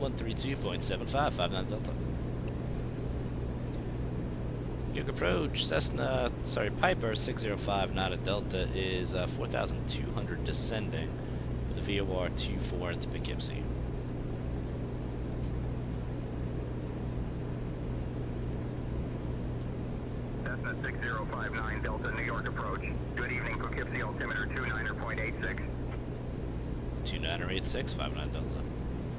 132.75, 59 Delta. New York approach, Cessna, sorry, Piper 605, not a Delta, is 4,200 descending for the VOR 24 into Poughkeepsie. Cessna 6059 Delta, New York approach. Good evening, Poughkeepsie altimeter 29er. 2986. 2986, 59 Delta.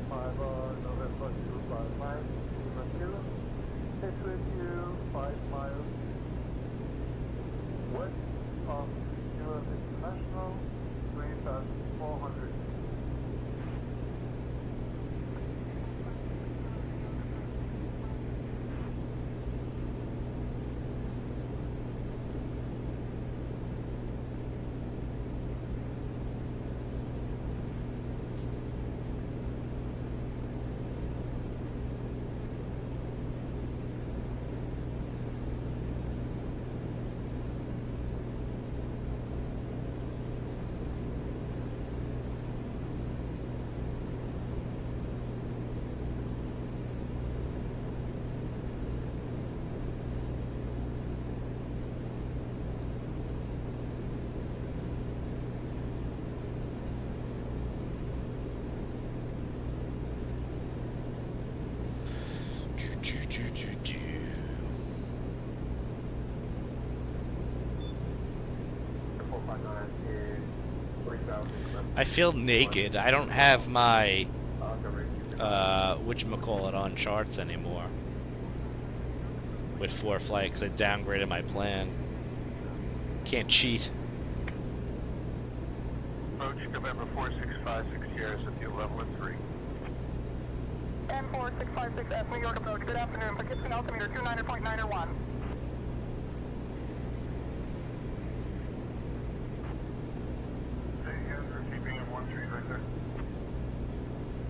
5 November 255, Lima Kilo. It's with you 5 miles west of US International, 3,400. I feel naked. I don't have my whatchamacallit on charts anymore with ForeFlight because I downgraded my plan. Can't cheat. Approach November 4656 Sierra at the level of 3. M4656S, New York approach. Good afternoon. Poughkeepsie altimeter 29.901. TPM 13 Victor.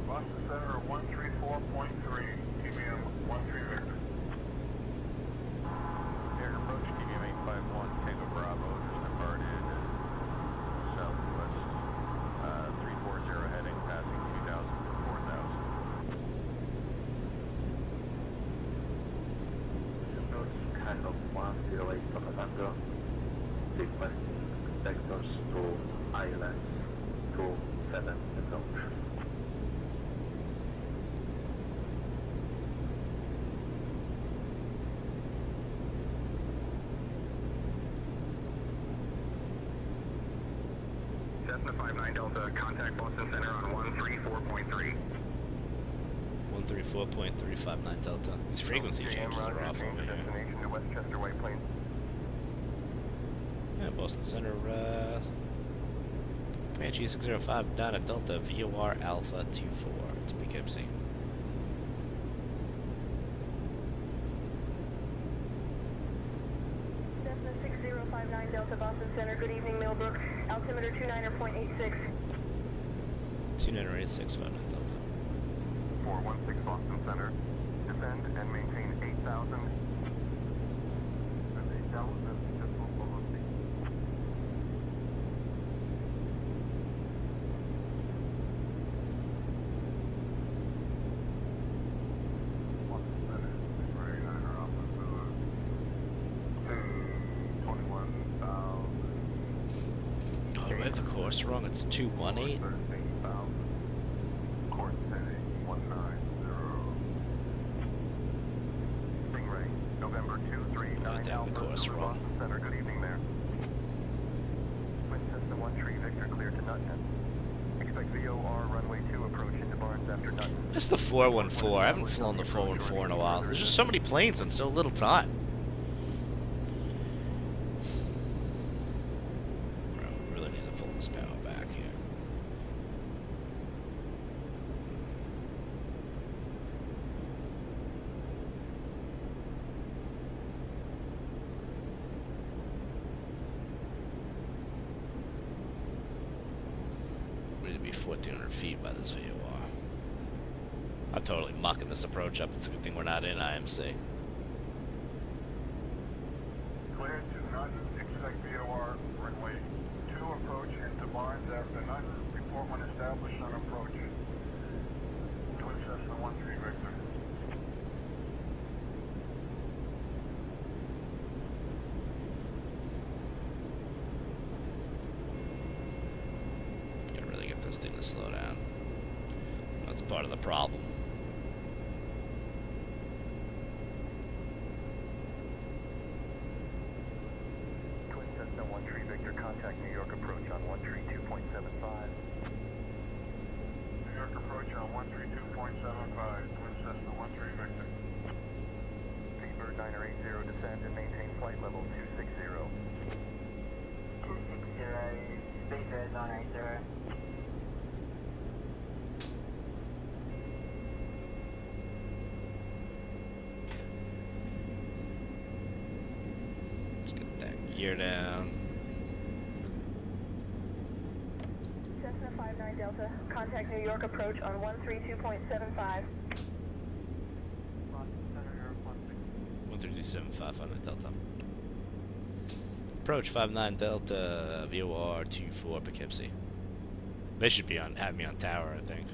Boston Center 134.3, TPM 13 Victor. Air approach TPM 851, Tango Bravo, just departed southwest 340 heading, passing 2,000 to 4,000. Approach kind of 108 Tokatango, sequence sectors to islands 27 approach. Cessna 59 Delta, contact Boston Center on 134.3. 134.359 Delta. These frequency changes are off over here. Destination to Westchester White Plains. Yeah, Boston Center, Comanche 605 down at Delta, VOR Alpha 24 to Poughkeepsie. Cessna 6059 Delta, Boston Center. Good evening, Millbrook. Altimeter 29.86. 2986, 59 Delta. 416 Boston Center. Descend and maintain 8,000. 8,000 decimal velocity. Boston Center, 29 Alpha to 21,000. Oh, do I have the course wrong? It's 218? 13,000. Course heading 190. Stingray, November 239 damn, the course Alpha, wrong. Boston Center. Good evening there. Twin Cessna 13 Victor cleared to Nutton. Expect VOR runway 2 approach into Barnes after Nutton. It's the 414. I haven't flown the 414 in a while. There's just so many planes and so little time. We really need to pull this panel back here. We need to be 1,400 feet by this VOR. I'm totally mucking this approach up. It's a good thing we're not in IMC. Cleared to Nutton, expect VOR runway 2 approach into Barnes after Nutton. Report when established on approach. Twin Cessna 13 Victor. Gotta really get this thing to slow down. That's part of the problem. Twin Cessna 13 Victor, contact New York approach on 132.3. Grid on 80. Let's get that gear down. Cessna 59 Delta, contact New York approach on 132.75. 132.75 on the Delta. Approach 59 Delta, VOR 24 Poughkeepsie. They should be have me on tower, I think.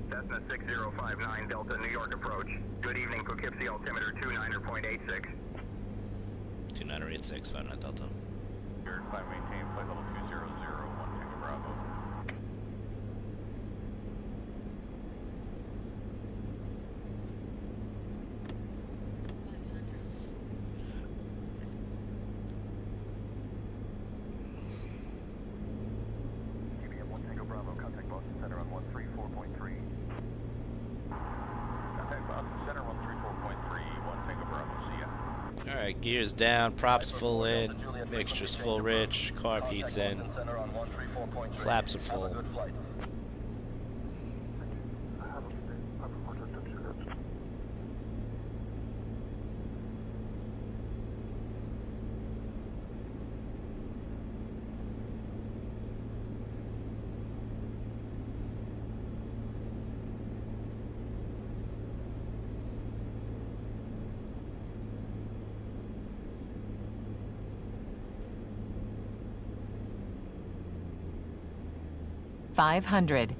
Cessna 6059 Delta, New York approach. Good evening, Poughkeepsie, altimeter 29.86. 2986, 59 Delta. Climb maintain, flight level 200, 1 Tango Bravo. TBM 1 Tango Bravo, contact Boston Center on 134.3. Contact Boston Center 134.3, 1 Tango Bravo, see ya. Alright, gears down, props full in, mixtures full rich, carb heats in, flaps are full. $500.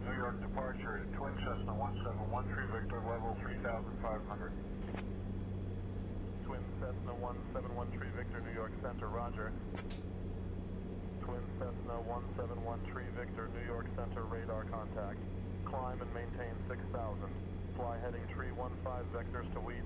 New York departure, Twin Cessna 1713 Victor, level 3,500. Twin Cessna 1713 Victor, New York Center, roger. Twin Cessna 1713 Victor, New York Center, radar contact. Climb and maintain 6,000. Fly heading 315 vectors to Weeds.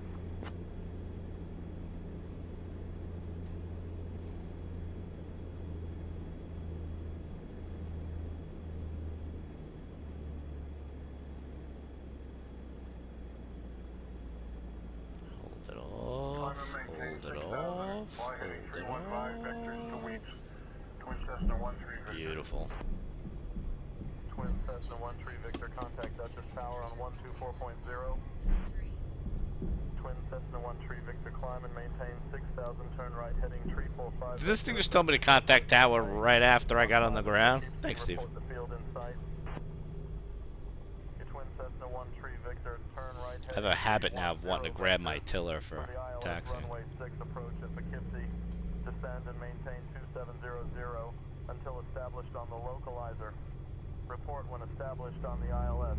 Hold it off, hold it off. Twin Cessna 13 Victor. Beautiful. Twin Cessna 13 Victor, contact Duchess Tower on 124.0. Twin Cessna 13 Victor, climb and maintain 6,000, turn right heading 345. Did this thing just tell me to contact tower right after I got on the ground? Thanks, Steve. Report the field in sight. Twin Cessna 13 Victor, turn right I have a habit now of wanting to grab my tiller for taxiing. Runway 6 approach at Poughkeepsie. Descend and maintain 2700 until established on the localizer. Report when established on the ILS.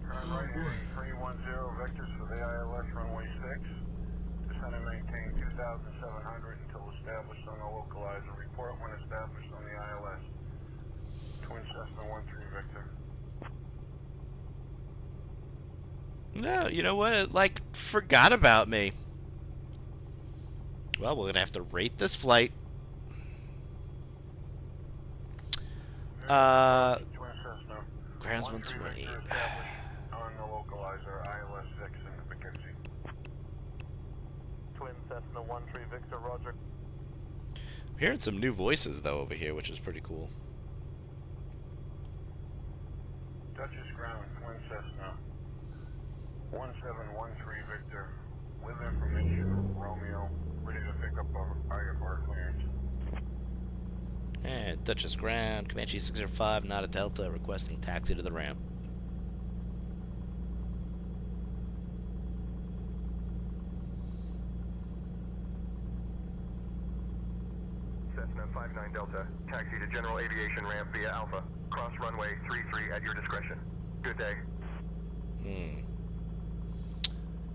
Turn right heading 310 vectors for the ILS runway 6. Descend and maintain 2700 until established on the localizer. Report when established on the ILS. Twin Cessna 13 Victor. No, you know what? It, like, forgot about me. Well, we're gonna have to rate this flight. Grounds 120. On the localizer, ILS 6 in Poughkeepsie. Twin Cessna 13 Victor, roger. I'm hearing some new voices though over here, which is pretty cool. Duchess ground, Twin Cessna 1713 Victor, with information, Romeo, ready to pick up our IFR clearance. And Duchess ground, Comanche 605, not a Delta, requesting taxi to the ramp. Cessna 59 Delta, taxi to General Aviation ramp via Alpha. Cross runway 33 at your discretion. Good day.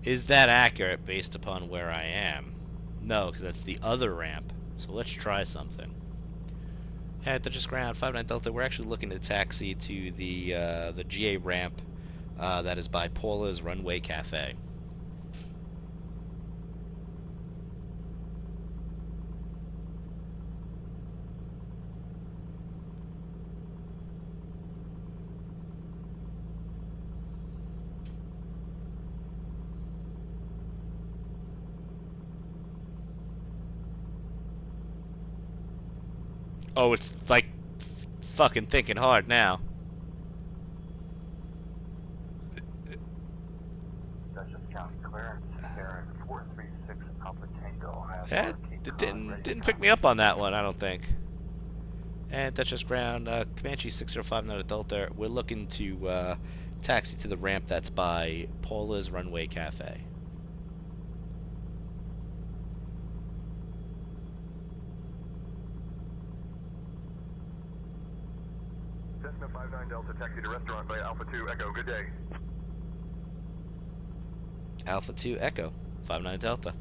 Is that accurate based upon where I am? No, because that's the other ramp. So let's try something. At Duchess ground, 59 Delta, we're actually looking to taxi to the GA ramp that is by Paula's Runway Cafe. Oh, it's like fucking thinking hard now. Dutchess County clearance, Karen 436 Alpha Tango. Yeah, it didn't pick me up on that one, I don't think. And Dutchess Ground, Comanche 6059 Delta. We're looking to taxi to the ramp that's by Paula's Runway Cafe. Cessna 59 Delta, taxi to restaurant by Alpha 2 Echo. Good day. Alpha 2 Echo, 59 Delta.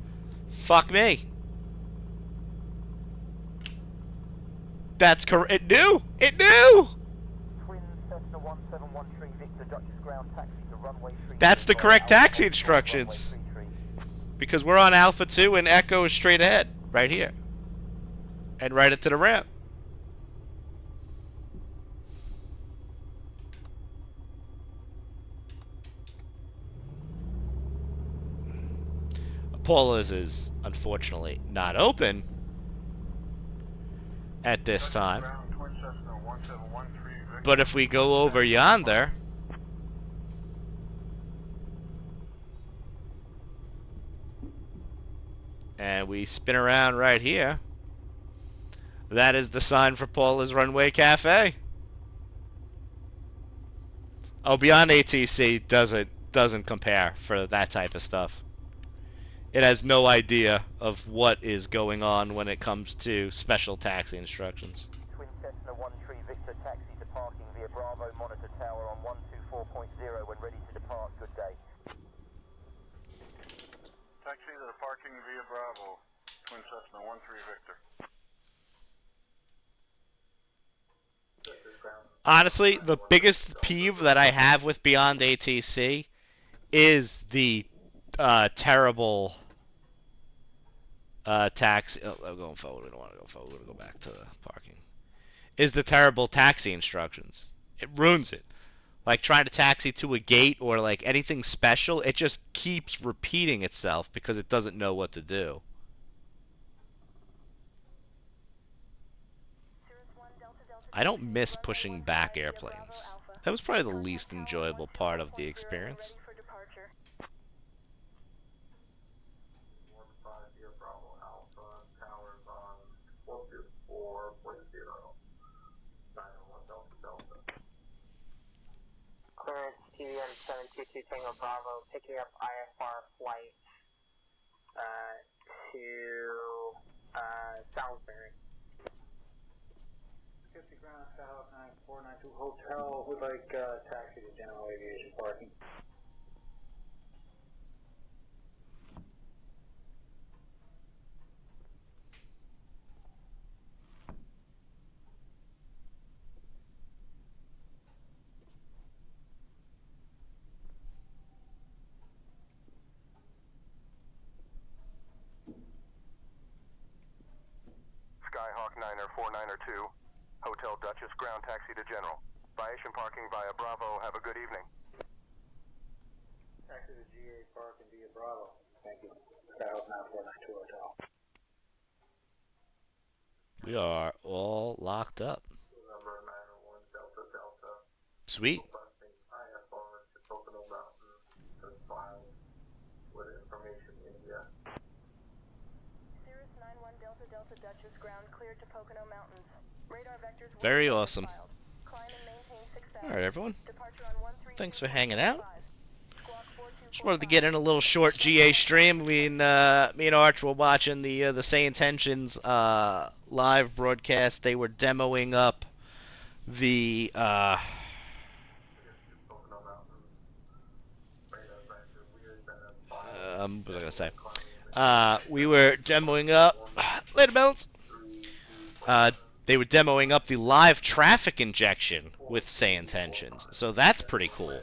Fuck me! That's correct. It knew! It knew! Twin Cessna 1713 Victor Dutchess Ground taxi to runway 3. That's the correct taxi instructions. Because we're on Alpha 2 and Echo is straight ahead, right here. And right into the ramp. Paula's is unfortunately not open at this time. But if we go over yonder, and we spin around right here, that is the sign for Paula's Runway Cafe. Oh, Beyond ATC doesn't compare for that type of stuff. It has no idea of what is going on when it comes to special taxi instructions. Twin Cessna 13 Victor taxi to parking via Bravo Monitor Tower on 124.0 when ready to depart. Good day. Taxi to the parking via Bravo. Twin Cessna 13 Victor. Honestly, the biggest peeve that I have with Beyond ATC is the terrible taxi. Oh, going forward. We don't want to go forward. We're going to go back to the parking. Is the terrible taxi instructions. It ruins it. Like trying to taxi to a gate or like anything special, it just keeps repeating itself because it doesn't know what to do. I don't miss pushing back airplanes. That was probably the least enjoyable part of the experience. Clearance TVM 722 Tango Bravo, picking up IFR flight to Salisbury. 50 ground, Skyhawk 9492 Hotel, would like taxi to general aviation parking. Skyhawk 9er 49er 2. Hotel Dutchess Ground taxi to General. Viation parking via Bravo. Have a good evening. Taxi to GA parking via Bravo. Thank you. Skyhawk 9492 Hotel. We are all locked up. Number 901 Delta Delta. Sweet. Requesting IFR to Pocono Mountain to file with information in yet. Cirrus 91 Delta Delta Dutchess Ground cleared to Pocono Mountains. Radar vectors Very awesome. Climb and maintain 6,000. Alright, everyone. Departure on 13 Thanks for hanging out. Squawk 4245. Just wanted to get in a little short GA stream. Me and Arch were watching the Say Intentions live broadcast. They were demoing up the what was I gonna say? We were demoing up later, Bounce. They were demoing up the live traffic injection with Say Intentions, so that's pretty cool.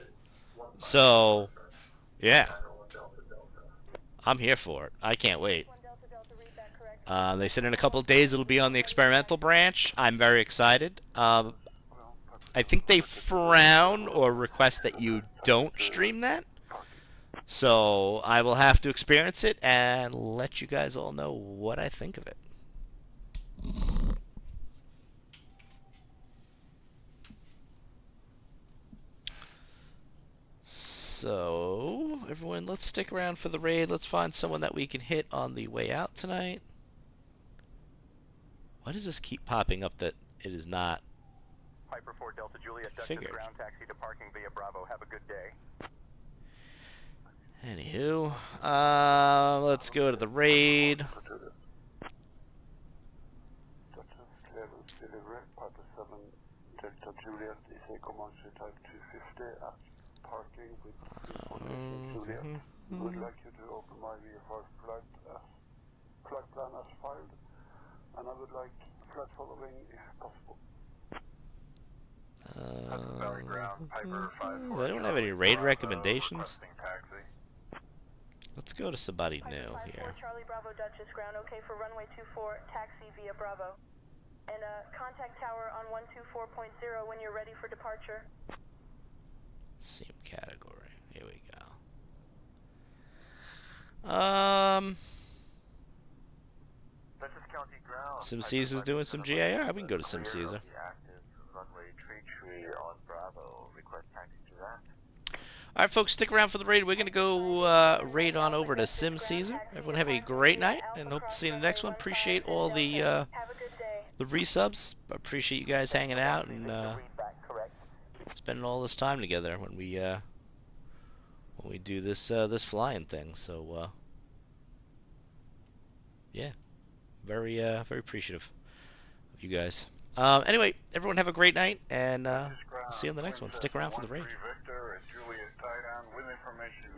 So, yeah, I'm here for it. I can't wait. They said in a couple of days it'll be on the experimental branch. I'm very excited. I think they frown or request that you don't stream that. So I will have to experience it and let you guys all know what I think of it. So, everyone, let's stick around for the raid. Let's find someone that we can hit on the way out tonight. Why does this keep popping up that it is not Piper 4 Delta Juliet, Duchess figured? ground taxi to parking via Bravo. Have a good day. Anywho, let's go to the raid. Piper 7 Delta Juliet is a Comanche Type 250 at parking with Juliet. Would like you to open my VFR flight plan as filed, and I would like flight following if possible. Valley Ground, Piper 5-4. I don't have any raid recommendations. Taxi. Let's go to somebody new Piper here. 5-4 Charlie Bravo Duchess ground okay for runway 24 taxi via Bravo. And contact tower on 124.0 when you're ready for departure. Same category. Here we go. Dutchess County Ground. Sim Caesar's doing some GIR. We can go to Sim Caesar. Active runway tree on Bravo. Request taxi to that. Alright, folks, stick around for the raid. We're going to go raid on over to Sim Caesar. Everyone have a great night, and hope to see you in the next one. Appreciate all the resubs. Appreciate you guys hanging out and spending all this time together when we do this this flying thing. So yeah, very appreciative of you guys. Anyway, everyone have a great night, and we'll see you on the next one. Stick around for the raid. Victor and Juliet tied on with information